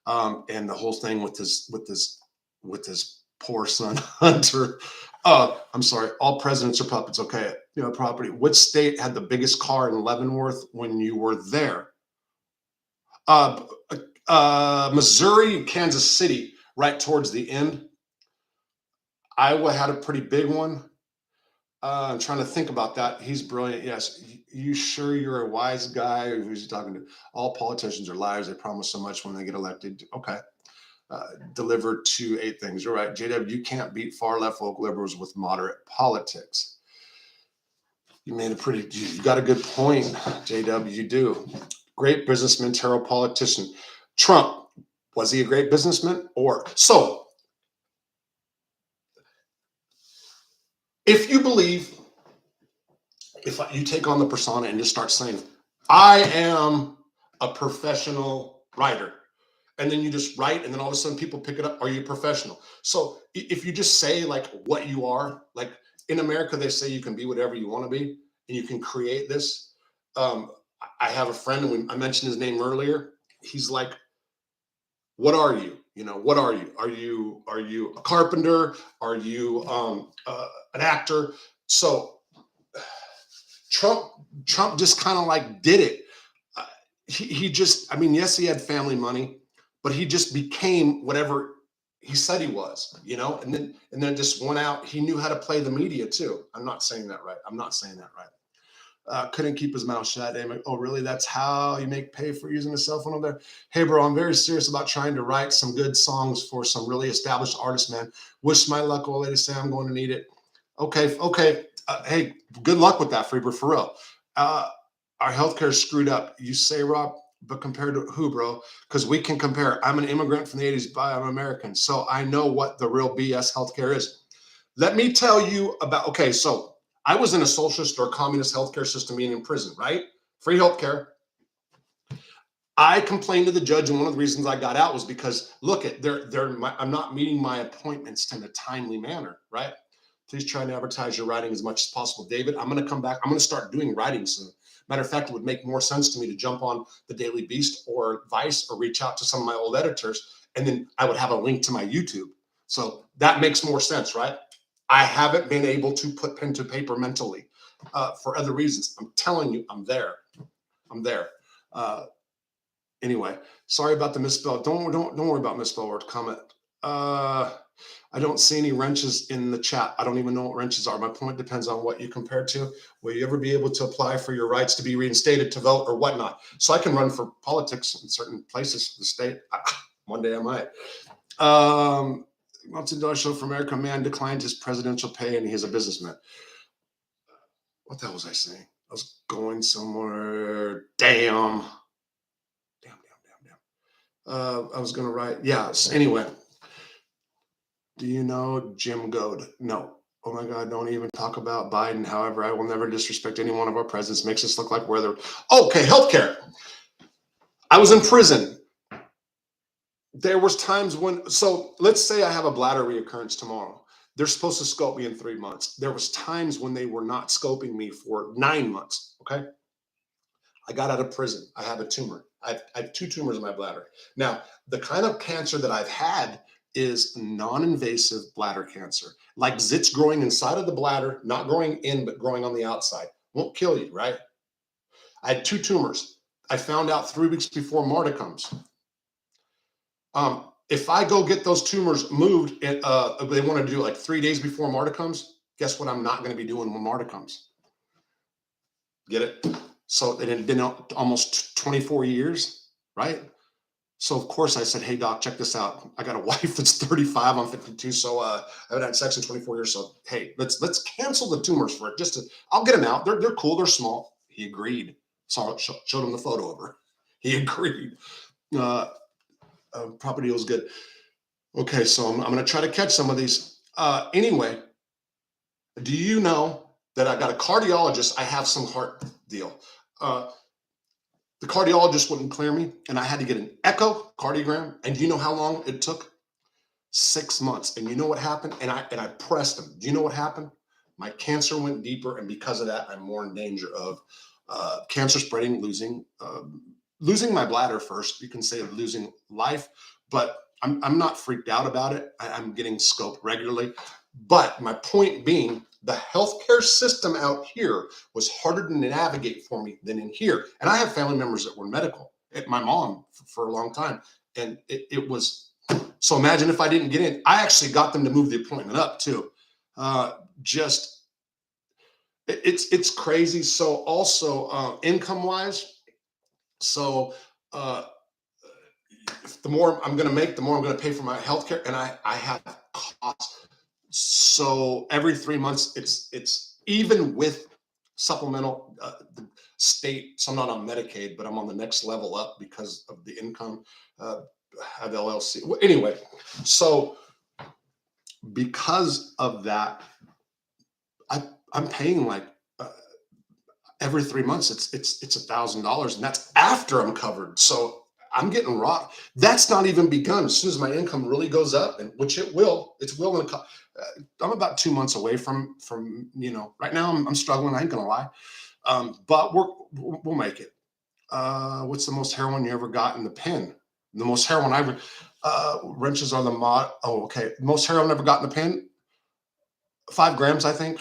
S1: and the whole thing with his poor son Hunter. I'm sorry. All presidents are puppets. Okay, property. Which state had the biggest car in Leavenworth when you were there? Uh, Missouri, Kansas City, right towards the end. Iowa had a pretty big one. I'm trying to think about that. He's brilliant. Yes. You sure you're a wise guy? Who's he talking to? All politicians are liars. They promise so much when they get elected. Okay. Deliver 8 things. You're right. JW, you can't beat far left woke liberals with moderate politics. You got a good point, JW. You do. Great businessman, terrible politician. Trump, was he a great businessman? So if you believe, if you take on the persona and just start saying, I am a professional writer, and then you just write, and then all of a sudden people pick it up, are you a professional? So if you just say like what you are, like in America, they say you can be whatever you want to be, and you can create this. I have a friend, and I mentioned his name earlier. He's like, what are you? What are you? Are you a carpenter? Are you an actor? So Trump just kind of like did it. He just, I mean, yes, he had family money, but he just became whatever he said he was, and then just went out. He knew how to play the media too. I'm not saying that right. Couldn't keep his mouth shut. Oh, really? That's how you make pay for using a cell phone over there? Hey, bro, I'm very serious about trying to write some good songs for some really established artists, man. Wish my luck, old lady. Say I'm going to need it. Okay. Hey, good luck with that, Freebird, for real. Our healthcare is screwed up. You say, Rob, but compared to who, bro? Because we can compare. I'm an immigrant from the 80s, but I'm American. So I know what the real BS healthcare is. Let me tell you about, okay, so I was in a socialist or communist healthcare system being in prison, right? Free healthcare. I complained to the judge, and one of the reasons I got out was because, look, I'm not meeting my appointments in a timely manner, right? Please try and advertise your writing as much as possible. David, I'm going to come back. I'm going to start doing writing soon. Matter of fact, it would make more sense to me to jump on the Daily Beast or Vice or reach out to some of my old editors, and then I would have a link to my YouTube. So that makes more sense, right? I haven't been able to put pen to paper mentally for other reasons. I'm telling you, I'm there. Anyway, sorry about the misspell. Don't worry about misspell or comment. I don't see any wrenches in the chat. I don't even know what wrenches are. My point depends on what you compare to. Will you ever be able to apply for your rights to be reinstated, to vote, or whatnot? So I can run for politics in certain places, the state. One day I might. Multi-dollar show for America man declined his presidential pay and he's a businessman. What the hell was I saying? I was going somewhere. Damn. I was going to write. Yes. Anyway. Do you know Jim Goad? No. Oh my God, don't even talk about Biden. However, I will never disrespect any one of our presidents. Makes us look like we're the... Okay, healthcare. I was in prison. There was times when, so let's say I have a bladder reoccurrence tomorrow. They're supposed to scope me in 3 months. There was times when they were not scoping me for 9 months, okay? I got out of prison. I have a tumor. I have 2 tumors in my bladder. Now, the kind of cancer that I've had is non-invasive bladder cancer, like zits growing inside of the bladder, not growing in, but growing on the outside. Won't kill you, right? I had 2 tumors. I found out 3 weeks before Marta comes. If I go get those tumors moved, they want to do like 3 days before Marta comes, guess what I'm not going to be doing when Marta comes? Get it? So it had been almost 24 years, right? So of course I said, hey doc, check this out. I got a wife that's 35, I'm 52. So I haven't had sex in 24 years. So hey, let's cancel the tumors for it. I'll get them out. They're cool, they're small. He agreed. So showed him the photo of her. He agreed. Property was good. Okay, so I'm gonna try to catch some of these. Anyway, do you know that I got a cardiologist? I have some heart deal. The cardiologist wouldn't clear me, and I had to get an echocardiogram. And do you know how long it took? 6 months. And you know what happened? And I pressed him. Do you know what happened? My cancer went deeper, and because of that, I'm more in danger of cancer spreading, losing my bladder first. You can say losing life, but I'm not freaked out about it. I'm getting scoped regularly. But my point being, the healthcare system out here was harder to navigate for me than in here. And I have family members that were medical. My mom for a long time. And it was, so imagine if I didn't get in. I actually got them to move the appointment up too. It's crazy. So also income wise, so the more I'm going to make, the more I'm going to pay for my healthcare. And I have costs. So every 3 months, it's even with supplemental the state. So I'm not on Medicaid, but I'm on the next level up because of the income. I have LLC. Well, anyway, so because of that, I'm paying like every 3 months. It's $1,000, and that's after I'm covered. So I'm getting rocked. That's not even begun. As soon as my income really goes up, and which it will, I'm about 2 months away from right now I'm struggling. I ain't gonna lie, but we'll make it. What's the most heroin you ever got in the pen? The most heroin I ever wrenches are the mod. Oh, okay. Most heroin I ever got in the pen, 5 grams, I think.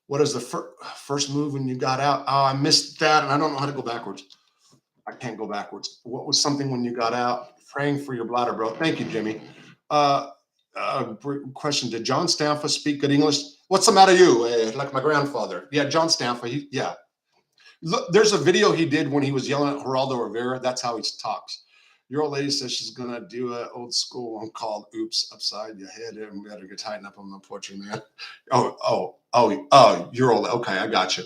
S1: What is the first move when you got out? Oh, I missed that, and I don't know how to go backwards. I can't go backwards. What was something when you got out? Praying for your bladder, bro. Thank you, Jimmy. Question: did John Stanfa speak good English? What's the matter, you? Like my grandfather. Yeah, John Stanfa. Yeah. Look, there's a video he did when he was yelling at Geraldo Rivera. That's how he talks. Your old lady says she's gonna do an old school one called "Oops Upside Your Head." And we better get tightened up on the portrait, man. Oh, you're old. Okay, I got you.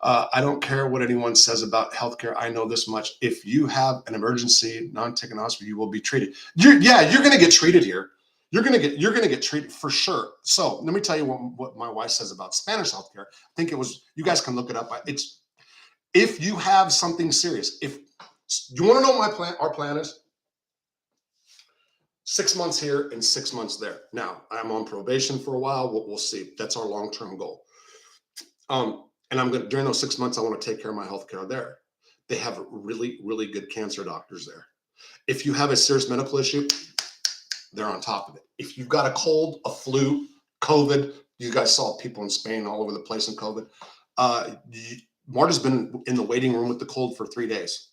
S1: I don't care what anyone says about healthcare. I know this much. If you have an emergency, non-taken hospital, you will be treated. You're going to get treated here. You're going to get treated for sure. So let me tell you what my wife says about Spanish healthcare. I think it was, you guys can look it up. It's, if you have something serious, if you want to know what our plan is, 6 months here and 6 months there. Now I'm on probation for a while. We'll see. That's our long-term goal. And I'm going to, during those 6 months, I want to take care of my healthcare there. They have really, really good cancer doctors there. If you have a serious medical issue, they're on top of it. If you've got a cold, a flu, COVID, you guys saw people in Spain all over the place in COVID. Marta's been in the waiting room with the cold for 3 days.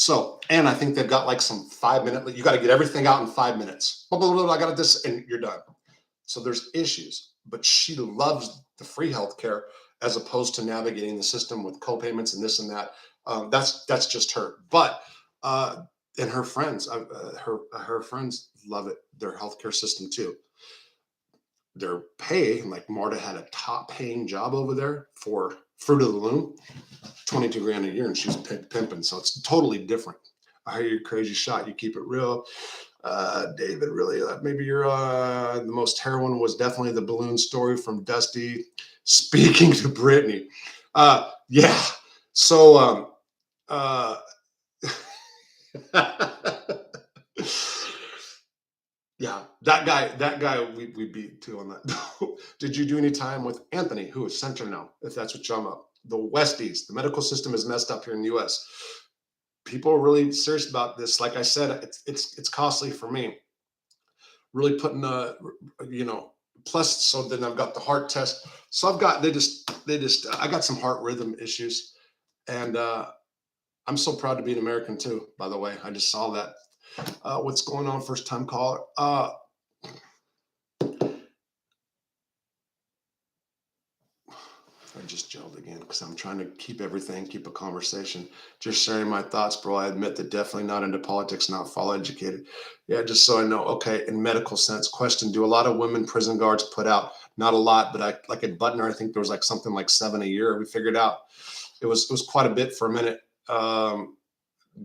S1: So, and I think they've got like some 5 minute, you got to get everything out in 5 minutes. Blah, blah, blah, blah, I got this and you're done. So there's issues, but she loves the free healthcare as opposed to navigating the system with co-payments and this and that. That's just her. But and her friends, her friends love it. Their healthcare system too. Their pay, like Marta had a top paying job over there for Fruit of the Loom, 22 grand a year, and she's pimping. So it's totally different. I hear you're crazy shot. You keep it real. David, really, maybe you're the most heroin was definitely the balloon story from Dusty speaking to Brittany. Yeah. So, yeah, that guy, we beat too on that. Did you do any time with Anthony, who is Center now, if that's what you're talking about? The Westies, the medical system is messed up here in the US. People are really serious about this. Like I said, it's costly for me. Really putting you know, plus so then I've got the heart test. So I've got they just I got some heart rhythm issues. And I'm so proud to be an American too, by the way. I just saw that. What's going on, first time caller? I just gelled again because I'm trying to keep a conversation. Just sharing my thoughts, bro. I admit that definitely not into politics, not fall educated. Yeah, just so I know. Okay, in medical sense, question: do a lot of women prison guards put out? Not a lot, but I like at Butner, I think there was like something like 7 a year. We figured out it was quite a bit for a minute.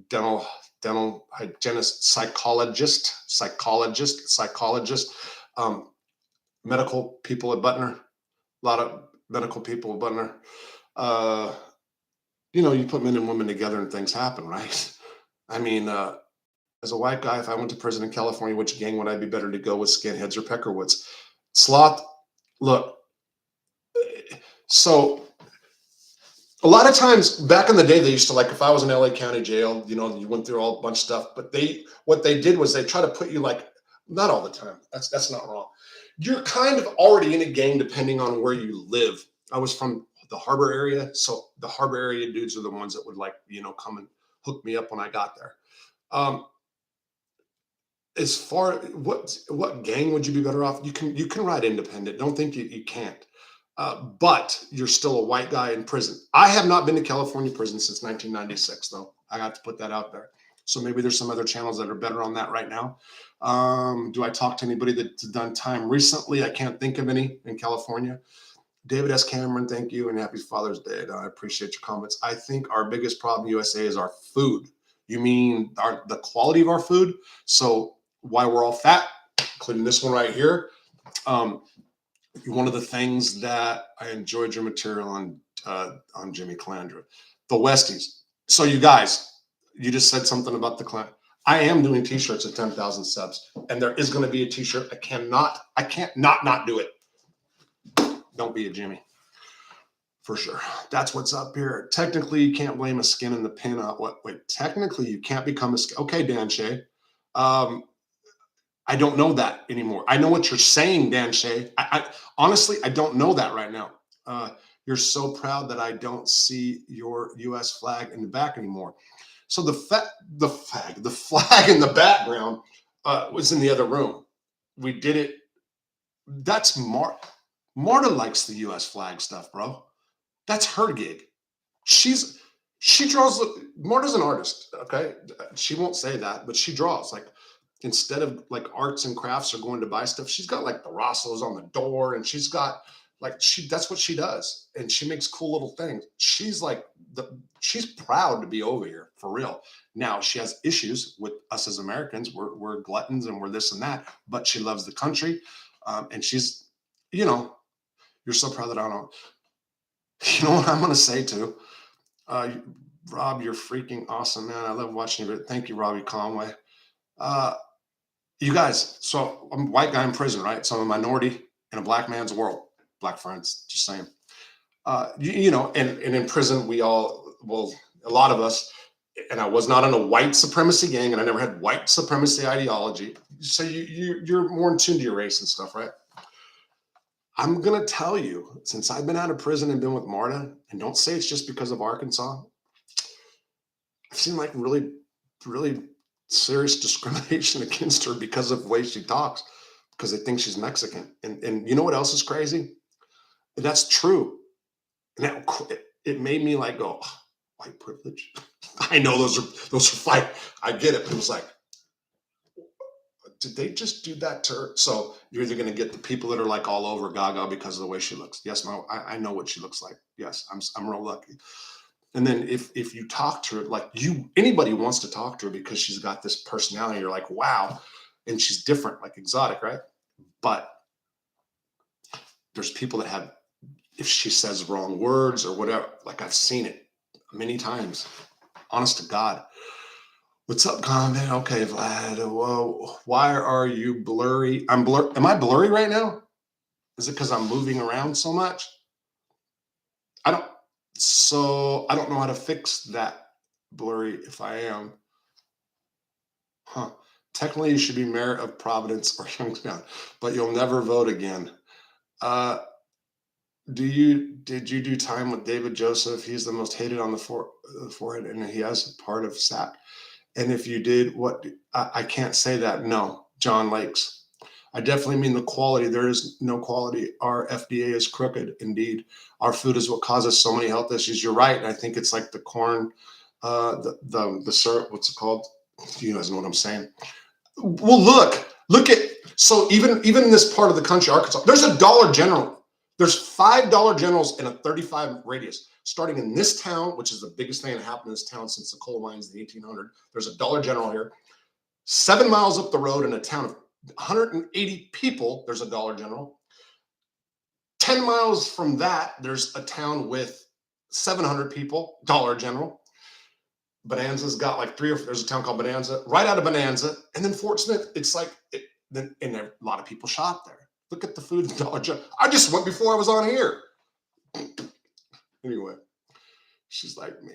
S1: Dental hygienist, psychologist, um, medical people at Butner. A lot of medical people at Butner. Uh, you put men and women together and things happen, right? I mean, as a white guy, if I went to prison in California, which gang would I be better to go with, skinheads or peckerwoods? Sloth, look, so a lot of times back in the day, they used to, like, if I was in LA County jail, you went through all a bunch of stuff, but what they did was they try to put you, like, not all the time. That's not wrong. You're kind of already in a gang depending on where you live. I was from the Harbor area, so the Harbor area dudes are the ones that would, like, come and hook me up when I got there. Um, as far what gang would you be better off? You can ride independent. Don't think you can't. But you're still a white guy in prison. I have not been to California prison since 1996, though. I got to put that out there. So maybe there's some other channels that are better on that right now. Do I talk to anybody that's done time recently? I can't think of any in California. David S. Cameron, thank you, and happy Father's Day. I appreciate your comments. I think our biggest problem in USA is our food. You mean the quality of our food? So why we're all fat, including this one right here. One of the things that I enjoyed your material on Jimmy Calandra, the Westies. So you guys, you just said something about the clan. I am doing t-shirts at 10,000 subs, and there is going to be a t-shirt. I can't not do it. Don't be a Jimmy. For sure. That's what's up here. Technically, you can't blame a skin in the pin. Wait, technically, you can't become a skin. Okay, Dan Shay. I don't know that anymore. I know what you're saying, Dan Shay. I honestly, I don't know that right now. You're so proud that I don't see your U.S. flag in the back anymore. So the flag in the background was in the other room. We did it. That's Marta likes the U.S. flag stuff, bro. That's her gig. She draws. Marta's an artist. Okay, she won't say that, but she draws. Like, instead of like arts and crafts or going to buy stuff, she's got like the Rossos on the door, and she's got like that's what she does, and she makes cool little things. She's like she's proud to be over here for real. Now she has issues with us as Americans. We're gluttons and we're this and that, but she loves the country, and she's you're so proud that I don't. You know what I'm gonna say too? Rob, you're freaking awesome, man. I love watching you. Thank you, Robbie Conway. You guys, so I'm a white guy in prison, right? So I'm a minority in a black man's world. Black friends, just saying. And in prison, we all, well, a lot of us, and I was not in a white supremacy gang, and I never had white supremacy ideology. So you're more in tune to your race and stuff, right? I'm going to tell you, since I've been out of prison and been with Marta, and don't say it's just because of Arkansas, I've seen like really really serious discrimination against her because of the way she talks, because they think she's Mexican. And you know what else is crazy? That's true. And it made me like go, "Oh, white privilege." I know those are fight. I get it. But it was like, did they just do that to her? So you're either going to get the people that are like all over Gaga because of the way she looks. Yes, I know what she looks like. Yes, I'm real lucky. And then if you talk to her, like anybody wants to talk to her because she's got this personality, you're like, wow, and she's different, like exotic, right? But there's people that have, if she says wrong words or whatever, like I've seen it many times. Honest to God. What's up, comment? Okay, Vlad. Whoa, why are you blurry? I'm blur. Am I blurry right now? Is it because I'm moving around so much? I don't. So I don't know how to fix that blurry if I am. Huh. Technically, you should be mayor of Providence or Youngstown, but you'll never vote again. Uh, did you do time with David Joseph? He's the most hated on the forehead, and he has part of SAC. And if you did, I can't say that. No, John Lakes. I definitely mean the quality. There is no quality. Our FDA is crooked. Indeed, our food is what causes so many health issues. You're right. And I think it's like the corn, the syrup. What's it called? You guys know what I'm saying. Well, look at, so even in this part of the country, Arkansas, there's a Dollar General. There's $5 Generals in a 35 radius. Starting in this town, which is the biggest thing that happened in this town since the coal mines in the 1800s. There's a Dollar General here. 7 miles up the road in a town of 180 people, there's a Dollar General. 10 miles from that, there's a town with 700 people, Dollar General. Bonanza's got like there's a town called Bonanza, right out of Bonanza. And then Fort Smith, it's like, and a lot of people shop there. Look at the food at Dollar General. I just went before I was on here. Anyway, she's like me.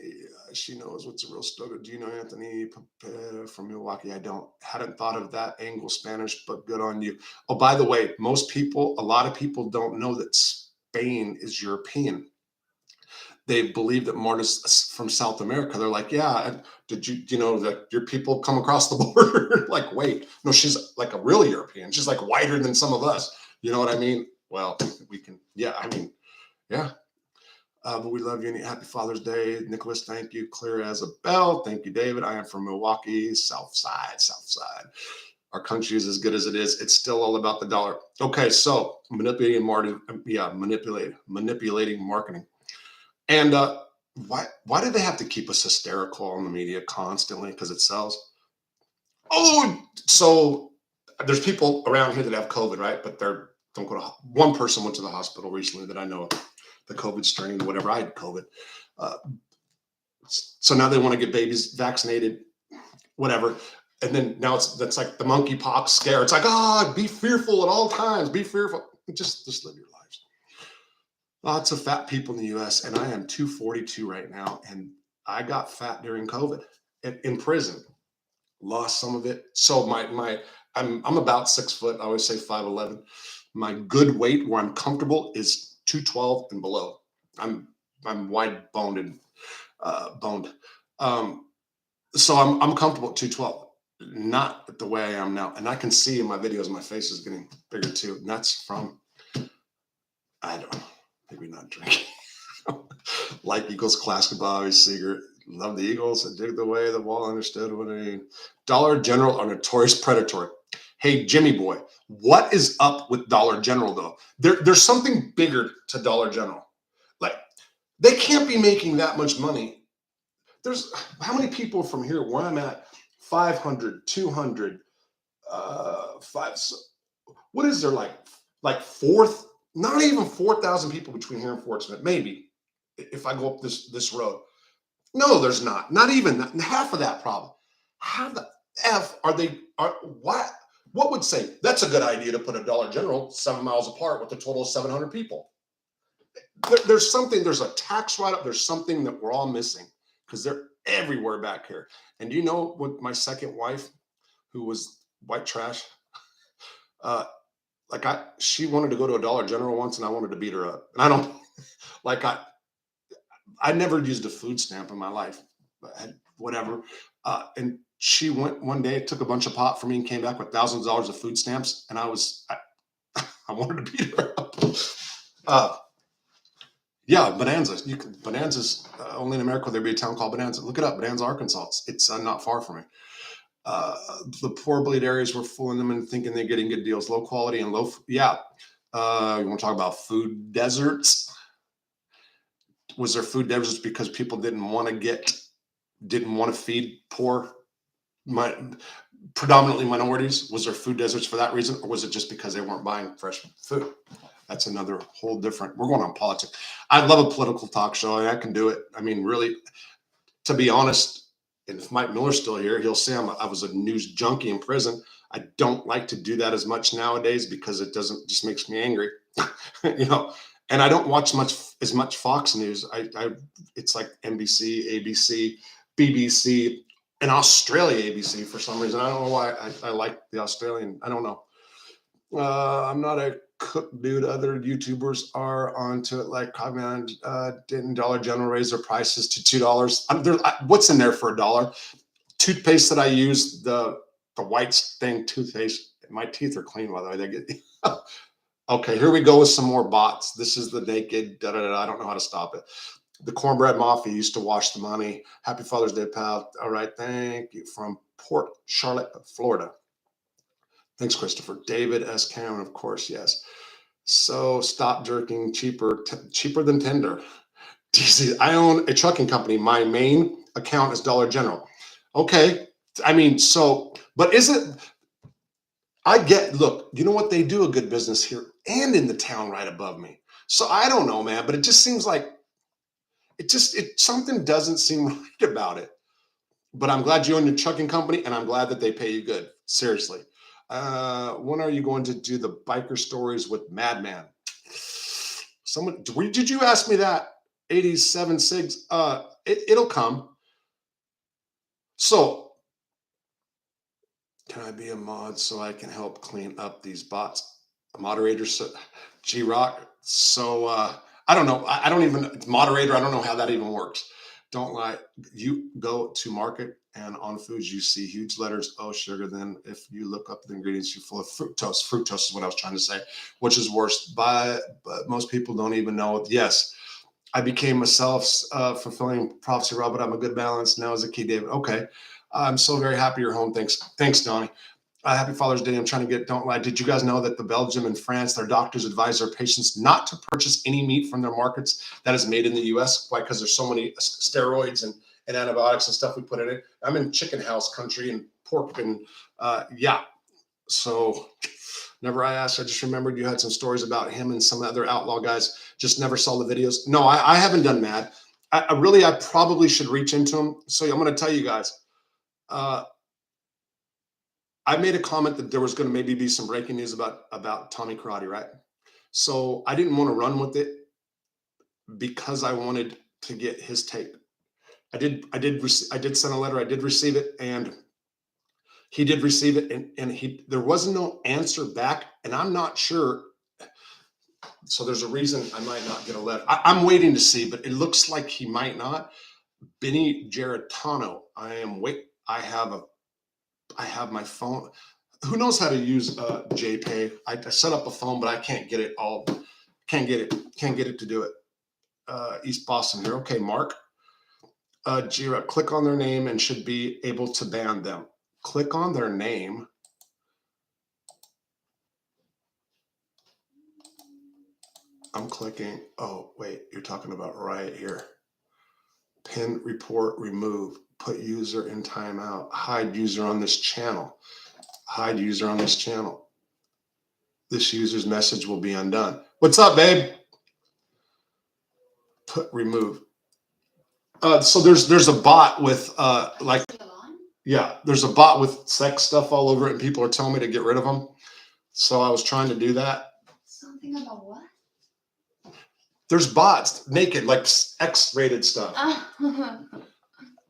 S1: She knows what's a real struggle. Do you know Anthony from Milwaukee? I don't. Hadn't thought of that angle, Spanish, but good on you. Oh, by the way, a lot of people don't know that Spain is European. They believe that Marta's from South America. They're like, yeah, do you know that your people come across the border? Like, wait, no, she's like a real European. She's like whiter than some of us. You know what I mean? Well, we can, yeah, I mean, yeah. But we love you and happy Father's Day. Nicholas, thank you. Clear as a bell. Thank you, David. I am from Milwaukee, South Side. Our country is as good as it is. It's still all about the dollar. Okay, so manipulating marketing. And why do they have to keep us hysterical on the media constantly? Because it sells. Oh, so there's people around here that have COVID, right? But don't go to. One person went to the hospital recently that I know of, the COVID strain, whatever. I had COVID. So now they want to get babies vaccinated, whatever. And then now that's like the monkeypox scare. It's like, be fearful at all times. Be fearful. Just live your lives. Lots of fat people in the U.S. and I am 242 right now, and I got fat during COVID in prison. Lost some of it. So I'm about 6 foot. I always say 5'11". My good weight where I'm comfortable is 212 and below. I'm wide boned and boned. So I'm comfortable at 212. Not the way I am now. And I can see in my videos my face is getting bigger too. And that's from, I don't know, maybe not drinking. Like Eagles, classic Bobby Seeger. Love the Eagles and dig the way the wall understood what I mean. Dollar General are notorious predatory. Hey, Jimmy boy, what is up with Dollar General though? There's something bigger to Dollar General. Like, they can't be making that much money. There's how many people from here where I'm at, 500, 200, five. What is there like fourth? Not even 4,000 people between here and Fort Smith. Maybe if I go up this road. No, there's not. Not even half of that problem. How the F are they? What would say that's a good idea to put a Dollar General 7 miles apart with a total of 700 people? There's something. There's a tax write-up. There's something that we're all missing because they're everywhere back here. And you know what? My second wife, who was white trash, she wanted to go to a Dollar General once, and I wanted to beat her up. And I don't I never used a food stamp in my life, whatever. And she went one day, took a bunch of pot from me and came back with thousands of dollars of food stamps. And I wanted to beat her up. Yeah, Bonanza. Bonanza's only in America. There'd be a town called Bonanza. Look it up, Bonanza, Arkansas. It's not far from me. The poor bleed areas were fooling them and thinking they're getting good deals, low quality and low. Yeah. You want to talk about food deserts? Was there food deserts because people didn't want to feed poor, predominantly minorities? Was there food deserts for that reason, or was it just because they weren't buying fresh food? That's another whole different. We're going on politics. I love a political talk show. I can do it. I mean, really, to be honest, and if Mike Miller's still here, he'll say I was a news junkie in prison. I don't like to do that as much nowadays because it just makes me angry, And I don't watch as much Fox News. It's like NBC, ABC, BBC, and Australia ABC for some reason. I don't know why I like the Australian. I don't know. I'm not a cook dude. Other YouTubers are onto it. Like, didn't Dollar General raise their prices to $2? What's in there for $1? Toothpaste that I use, the white thing toothpaste. My teeth are clean, by the way. They get okay. Here we go with some more bots. This is the naked. I don't know how to stop it. The Cornbread Mafia used to wash the money. Happy Father's Day, pal. All right, thank you. From Port Charlotte, Florida. Thanks, Christopher. David S. Cameron, of course, yes. So stop jerking, cheaper than Tinder. DC, I own a trucking company. My main account is Dollar General. Okay. I mean, but is it, look, you know what? They do a good business here and in the town right above me. So I don't know, man, but it just seems like something doesn't seem right about it. But I'm glad you own your trucking company, and I'm glad that they pay you good. Seriously. When are you going to do the biker stories with Madman? Did you ask me that? 87 Sigs. It'll come. So, can I be a mod so I can help clean up these bots? A moderator, G-Rock. So, I don't know. I don't even, moderator, I don't know how that even works. Don't lie. You go to market and on foods, you see huge letters, oh, sugar. Then if you look up the ingredients, you're full of fructose. Fructose is what I was trying to say, which is worse. But most people don't even know it. Yes, I became a self-fulfilling prophecy, Robert. I'm a good balance. Now is the key, David. Okay. I'm so very happy you're home. Thanks, Donnie. Happy Father's Day. I'm trying to don't lie. Did you guys know that the Belgium and France, their doctors advise their patients not to purchase any meat from their markets that is made in the U.S.? Why? Because there's so many steroids and antibiotics and stuff we put in it. I'm in chicken house country and pork and yeah. So never I asked. I just remembered you had some stories about him and some other outlaw guys. Just never saw the videos. No, I haven't done mad. I probably should reach into him. So I'm going to tell you guys. I made a comment that there was going to maybe be some breaking news about Tommy Karate, right? So I didn't want to run with it because I wanted to get his take. I did send a letter. I did receive it, and he did receive it, and there wasn't no answer back, and I'm not sure. So there's a reason I might not get a letter. I'm waiting to see, but it looks like he might not. Benny Geritano. I have my phone. Who knows how to use JPay? I set up a phone, but I can't get it all. Can't get it to do it. East Boston here. Okay, Mark. Jira, click on their name and should be able to ban them. Click on their name. I'm clicking. Oh, wait, you're talking about right here. Pin, report, remove, put user in timeout, hide user on this channel. Hide user on this channel. This user's message will be undone. What's up, babe? Put remove. So there's a bot with there's a bot with sex stuff all over it, and people are telling me to get rid of them. So I was trying to do that.
S2: Something about what?
S1: There's bots naked, like X-rated stuff.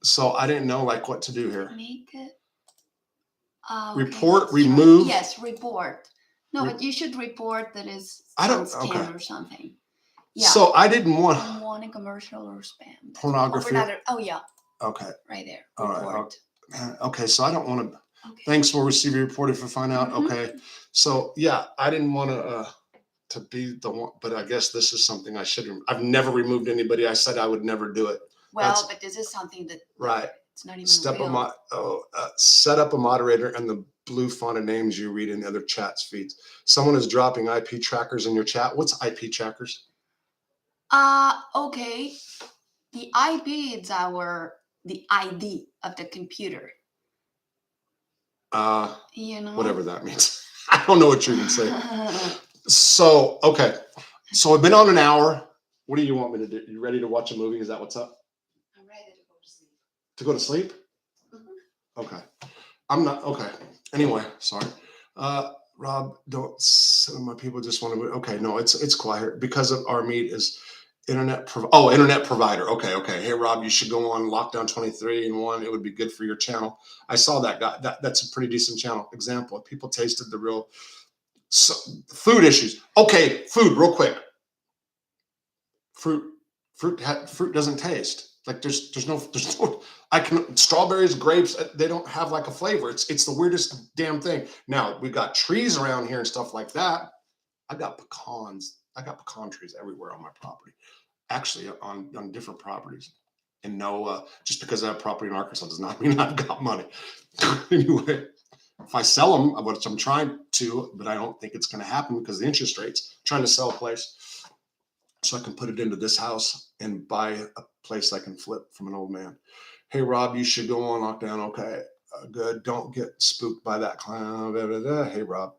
S1: So I didn't know what to do here.
S2: Make it.
S1: Okay, report, remove.
S2: Yes, report. No, but you should report that is scam or something. Yeah.
S1: So I didn't want
S2: a commercial or spam.
S1: Pornography.
S2: Oh yeah.
S1: Okay.
S2: Right there.
S1: All
S2: report.
S1: Right. Man, okay, so I don't want to.
S2: Okay.
S1: Thanks for receiving reported for find out.
S2: Mhm.
S1: Okay, so yeah, I didn't want to be the one, but I guess this is something I should. I've never removed anybody. I said I would never do it.
S2: Well, but this is something that
S1: Right.
S2: it's not even
S1: Step
S2: real.
S1: set up a moderator and the blue font of names you read in the other chats feeds. Someone is dropping IP trackers in your chat. What's IP trackers?
S2: Okay. The IP is the ID of the computer. You know?
S1: Whatever that means. I don't know what you're even saying. So, okay. So I've been on an hour. What do you want me to do? You ready to watch a movie? Is that what's up?
S2: I'm ready to go to sleep.
S1: To go to sleep?
S2: Mhm.
S1: Okay. I'm not okay. Anyway, sorry. Rob, don't some of my people just want to okay, no, it's quiet because of our meet is internet provider. Okay. Hey Rob, you should go on Lockdown 23 and 1. It would be good for your channel. I saw that guy. That's a pretty decent channel. Example. People tasted the real food issues. Okay, food, real quick. Fruit doesn't taste. Like there's no strawberries, grapes, they don't have like a flavor. It's the weirdest damn thing. Now we've got trees around here and stuff like that. I got pecans. I got pecan trees everywhere on my property. Actually, on different properties. And no, just because I have property in Arkansas does not mean I've got money. Anyway, if I sell them, which I'm trying to, but I don't think it's going to happen because of the interest rates. I'm trying to sell a place so I can put it into this house and buy a place I can flip from an old man. Hey, Rob, you should go on lockdown. Okay, good. Don't get spooked by that clown. Blah, blah, blah. Hey, Rob.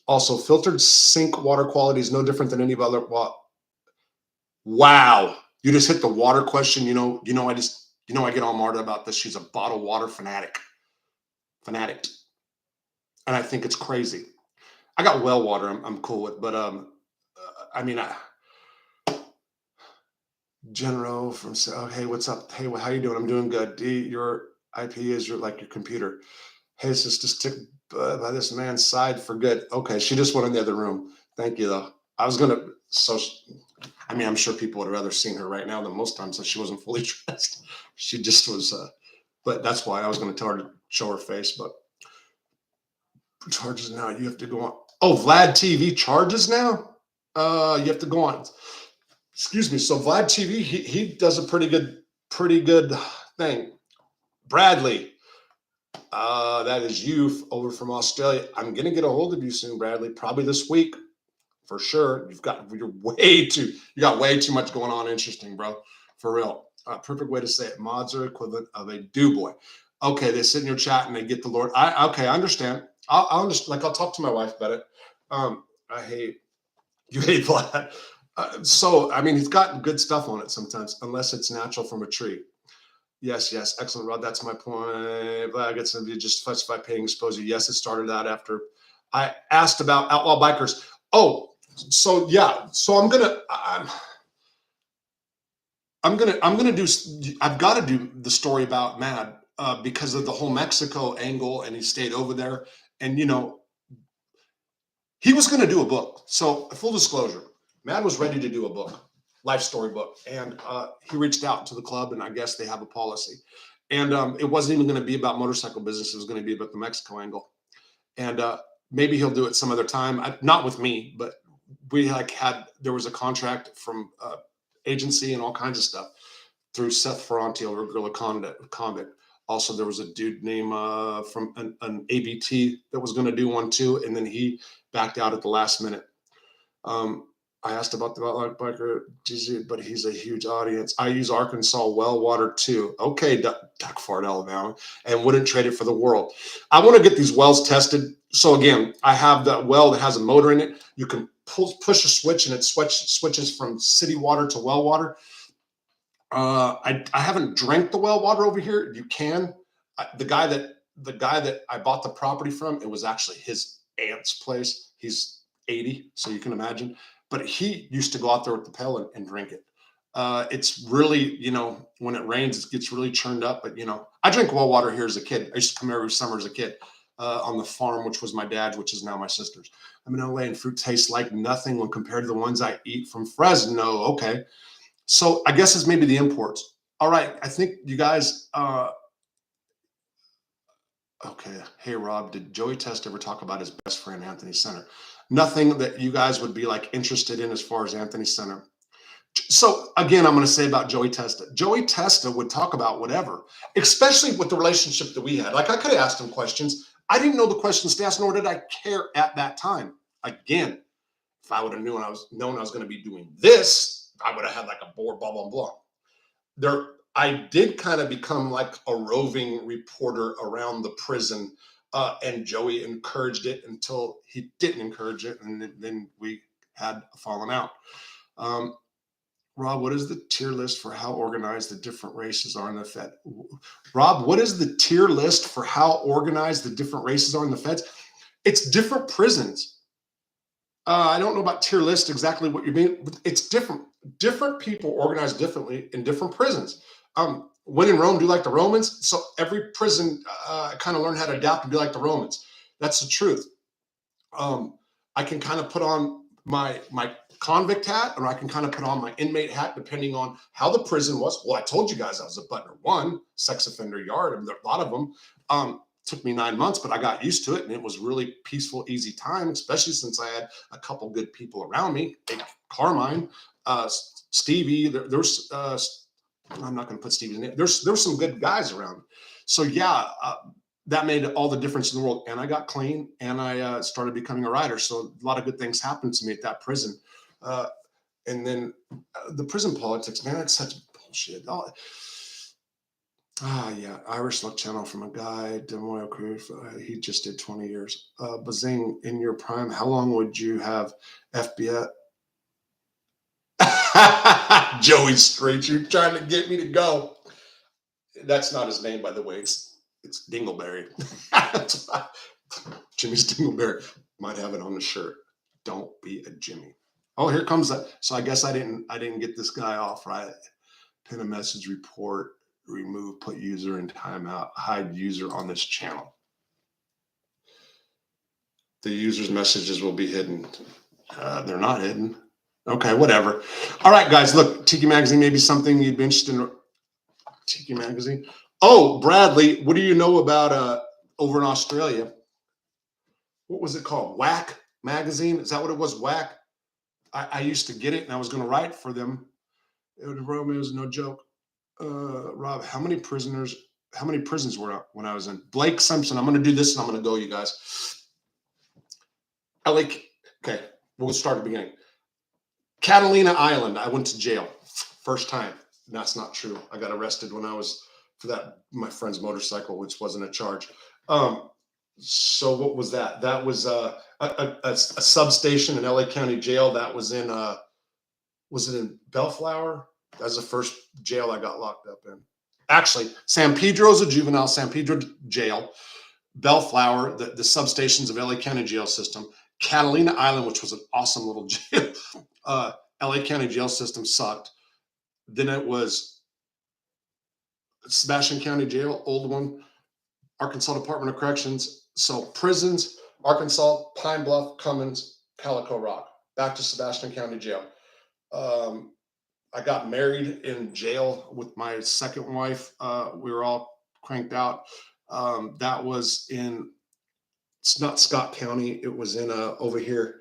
S1: Also, filtered sink water quality is no different than any other. Wow, you just hit the water question. I get all martyred about this. She's a bottled water fanatic, and I think it's crazy. I got well water. I'm cool with, but I mean, General from hey, what's up? Hey, how you doing? I'm doing good. D, your IP is your computer. Hey, this is just ticked by this man's side for good. Okay, she just went in the other room. Thank you though. I was gonna I mean, I'm sure people would have rather seen her right now than most times, so she wasn't fully dressed. She just was. But that's why I was gonna tell her to show her face. But charges now. You have to go on. Oh, Vlad TV charges now. You have to go on. Excuse me. So Vlad TV, he does a pretty good thing. Bradley, that is you over from Australia. I'm gonna get a hold of you soon, Bradley. Probably this week, for sure. You got way too much going on. Interesting, bro. For real. Perfect way to say it. Mods are equivalent of a do boy. Okay, they sit in your chat and they get the Lord. I understand. I'll understand. Like I'll talk to my wife about it. I hate you hate Vlad. So, I mean, he's got good stuff on it sometimes, unless it's natural from a tree. Yes, excellent, Rod. That's my point. Vlad gets to just specify paying exposure. Yes, it started out after I asked about outlaw bikers. Oh, so yeah. So I'm gonna do. I've got to do the story about Mad because of the whole Mexico angle, and he stayed over there, and he was going to do a book. So full disclosure, Mad was ready to do a book, life story book. And he reached out to the club and I guess they have a policy. And it wasn't even going to be about motorcycle business. It was going to be about the Mexico angle. And maybe he'll do it some other time. Not with me, but there was a contract from agency and all kinds of stuff through Seth Ferranti over Gorilla Convict. Also, there was a dude named from an ABT that was going to do one too, and then he backed out at the last minute. I asked about the biker, but he's a huge audience. I use Arkansas well water too. Okay, Duck Fart, Alabama, and wouldn't trade it for the world. I want to get these wells tested. So again, I have that well that has a motor in it. You can push a switch and it switches from city water to well water. I haven't drank the well water over here. You can. The guy that I bought the property from, it was actually his aunt's place. He's 80, so you can imagine. But he used to go out there with the pail and drink it. It's really, when it rains, it gets really churned up. But I drank well water here as a kid. I used to come here every summer as a kid on the farm, which was my dad's, which is now my sister's. I'm in LA, and fruit tastes like nothing when compared to the ones I eat from Fresno. Okay. So I guess it's maybe the imports. All right. I think you guys, Okay. Hey, Rob, did Joey Testa ever talk about his best friend, Anthony Center? Nothing that you guys would be like interested in as far as Anthony Center. So again, I'm going to say about Joey Testa. Joey Testa would talk about whatever, especially with the relationship that we had. Like I could have asked him questions. I didn't know the questions to ask, nor did I care at that time. Again, if I would have known I was going to be doing this, I would have had like a board, blah, blah, blah. I did kind of become like a roving reporter around the prison, and Joey encouraged it until he didn't encourage it, and then we had a falling out. Rob, what is the tier list for how organized the different races are in the Fed? Rob, what is the tier list for how organized the different races are in the Feds? It's different prisons. I don't know about tier list exactly what you mean, but it's different. Different people organize differently in different prisons. When in Rome, do like the Romans. So every prison kind of learned how to adapt and be like the Romans. That's the truth. I can kind of put on my convict hat, or I can kind of put on my inmate hat, depending on how the prison was. Well, I told you guys I was a Butner 1 sex offender yard, and a lot of them. Took me 9 months, but I got used to it, and it was really peaceful, easy time, especially since I had a couple good people around me. Carmine, Stevie, there's I'm not going to put Stevie's name. There's some good guys around. So yeah, that made all the difference in the world. And I got clean, and I started becoming a writer. So a lot of good things happened to me at that prison. And then the prison politics, man, that's such bullshit. Yeah, Irish Luck Channel from a guy, Demoyle Career. He just did 20 years. Bazing, in your prime, how long would you have FBI? Joey Straight, you're trying to get me to go. That's not his name, by the way. It's Dingleberry. Jimmy's Dingleberry. Might have it on the shirt. Don't be a Jimmy. Oh, here comes that. So I guess I didn't get this guy off right. Pin a message, report, remove, put user in timeout, hide user on this channel. The user's messages will be hidden. They're not hidden. Okay, whatever. All right, guys, look, Tiki Magazine may be something you'd be interested in. Tiki Magazine. Oh, Bradley, what do you know about over in Australia? What was it called? Whack Magazine? Is that what it was? Whack? I used to get it, and I was going to write for them. It was no joke. Rob, how many prisons were when I was in? Blake Simpson. I'm going to do this, and I'm going to go, you guys. Okay, we'll start at the beginning. Catalina Island, I went to jail. First time. That's not true. I got arrested when I was for that my friend's motorcycle, which wasn't a charge. So what was that? That was a substation in LA County Jail. That was in was it in Bellflower? That was the first jail I got locked up in. Actually, San Pedro's a juvenile, San Pedro jail. Bellflower, the substations of LA County jail system. Catalina Island, which was an awesome little jail. LA County jail system sucked. Then it was Sebastian County Jail, old one, Arkansas Department of Corrections. So prisons, Arkansas, Pine Bluff, Cummins, Calico Rock. Back to Sebastian County Jail. I got married in jail with my second wife. We were all cranked out. That was it's not Scott County. It was in over here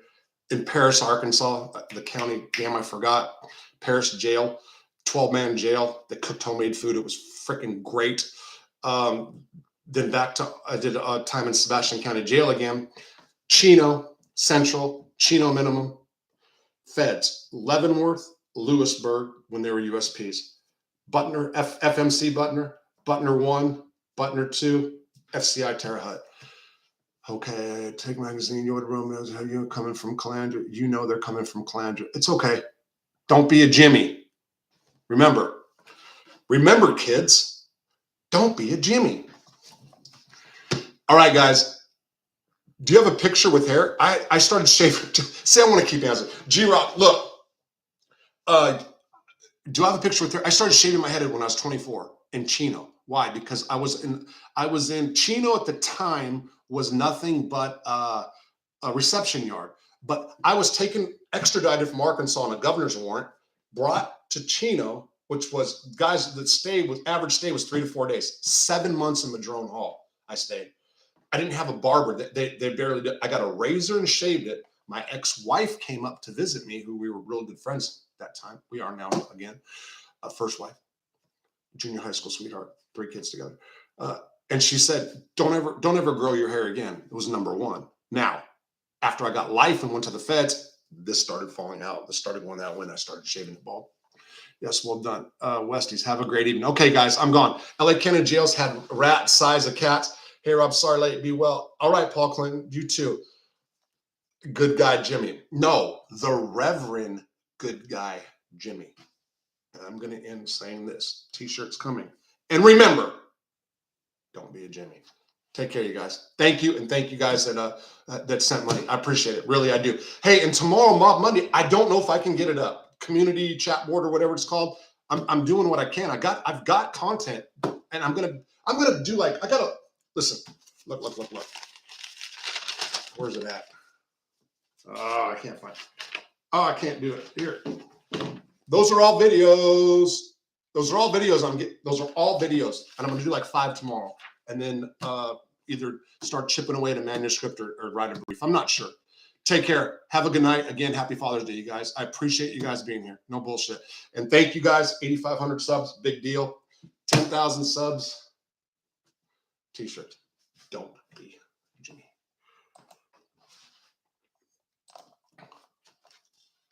S1: in Paris, Arkansas. The county, damn, I forgot. Paris jail, 12-man jail. They cooked homemade food. It was freaking great. Then I did a time in Sebastian County Jail again. Chino, Central, Chino minimum. Feds, Leavenworth, Lewisburg, when they were USPs. Butner, FMC Butner, Butner 1, Butner 2, FCI Terre Haute. Okay, take magazine, your Romeos, how you coming from Calandra? You know they're coming from Calandra. It's okay. Don't be a Jimmy. Remember, kids, don't be a Jimmy. All right, guys. Do you have a picture with hair? I started shaving. Say I want to keep answering. G-Rock, look. Do I have a picture with hair? I started shaving my head when I was 24 in Chino. Why? Because I was in Chino at the time was nothing but a reception yard. But I was extradited from Arkansas on a governor's warrant, brought to Chino, which was guys that average stay was 3 to 4 days. 7 months in Madrone Hall I stayed. I didn't have a barber. They barely did. I got a razor and shaved it. My ex-wife came up to visit me, who we were real good friends at that time. We are now again. First wife, junior high school sweetheart, 3 kids together. And she said, don't ever grow your hair again. It was number one. Now, after I got life and went to the feds, this started falling out. This started going that way, and I started shaving the bald. Yes, well done. Westies, have a great evening. Okay, guys, I'm gone. LA County jails had rat size of cats. Hey, Rob, sorry late. Be well. All right, Paul Clinton, you too. Good guy, Jimmy. No, the Reverend Good Guy, Jimmy. And I'm going to end saying this. T-shirt's coming. And remember, don't be a Jimmy. Take care, you guys. Thank you, and thank you guys that sent money. I appreciate it. Really, I do. Hey, and tomorrow, Mob Monday, I don't know if I can get it up. Community chat board or whatever it's called. I'm doing what I can. I've got content, and I'm gonna do like I gotta listen. Look. Where's it at? Oh, I can't find it. Oh, I can't do it. Here. Those are all videos. Those are all videos. And I'm gonna do like 5 tomorrow, and then either start chipping away at a manuscript or write a brief. I'm not sure. Take care. Have a good night. Again, happy Father's Day, you guys. I appreciate you guys being here. No bullshit. And thank you guys. 8,500 subs, big deal. 10,000 subs. T-shirt. Don't.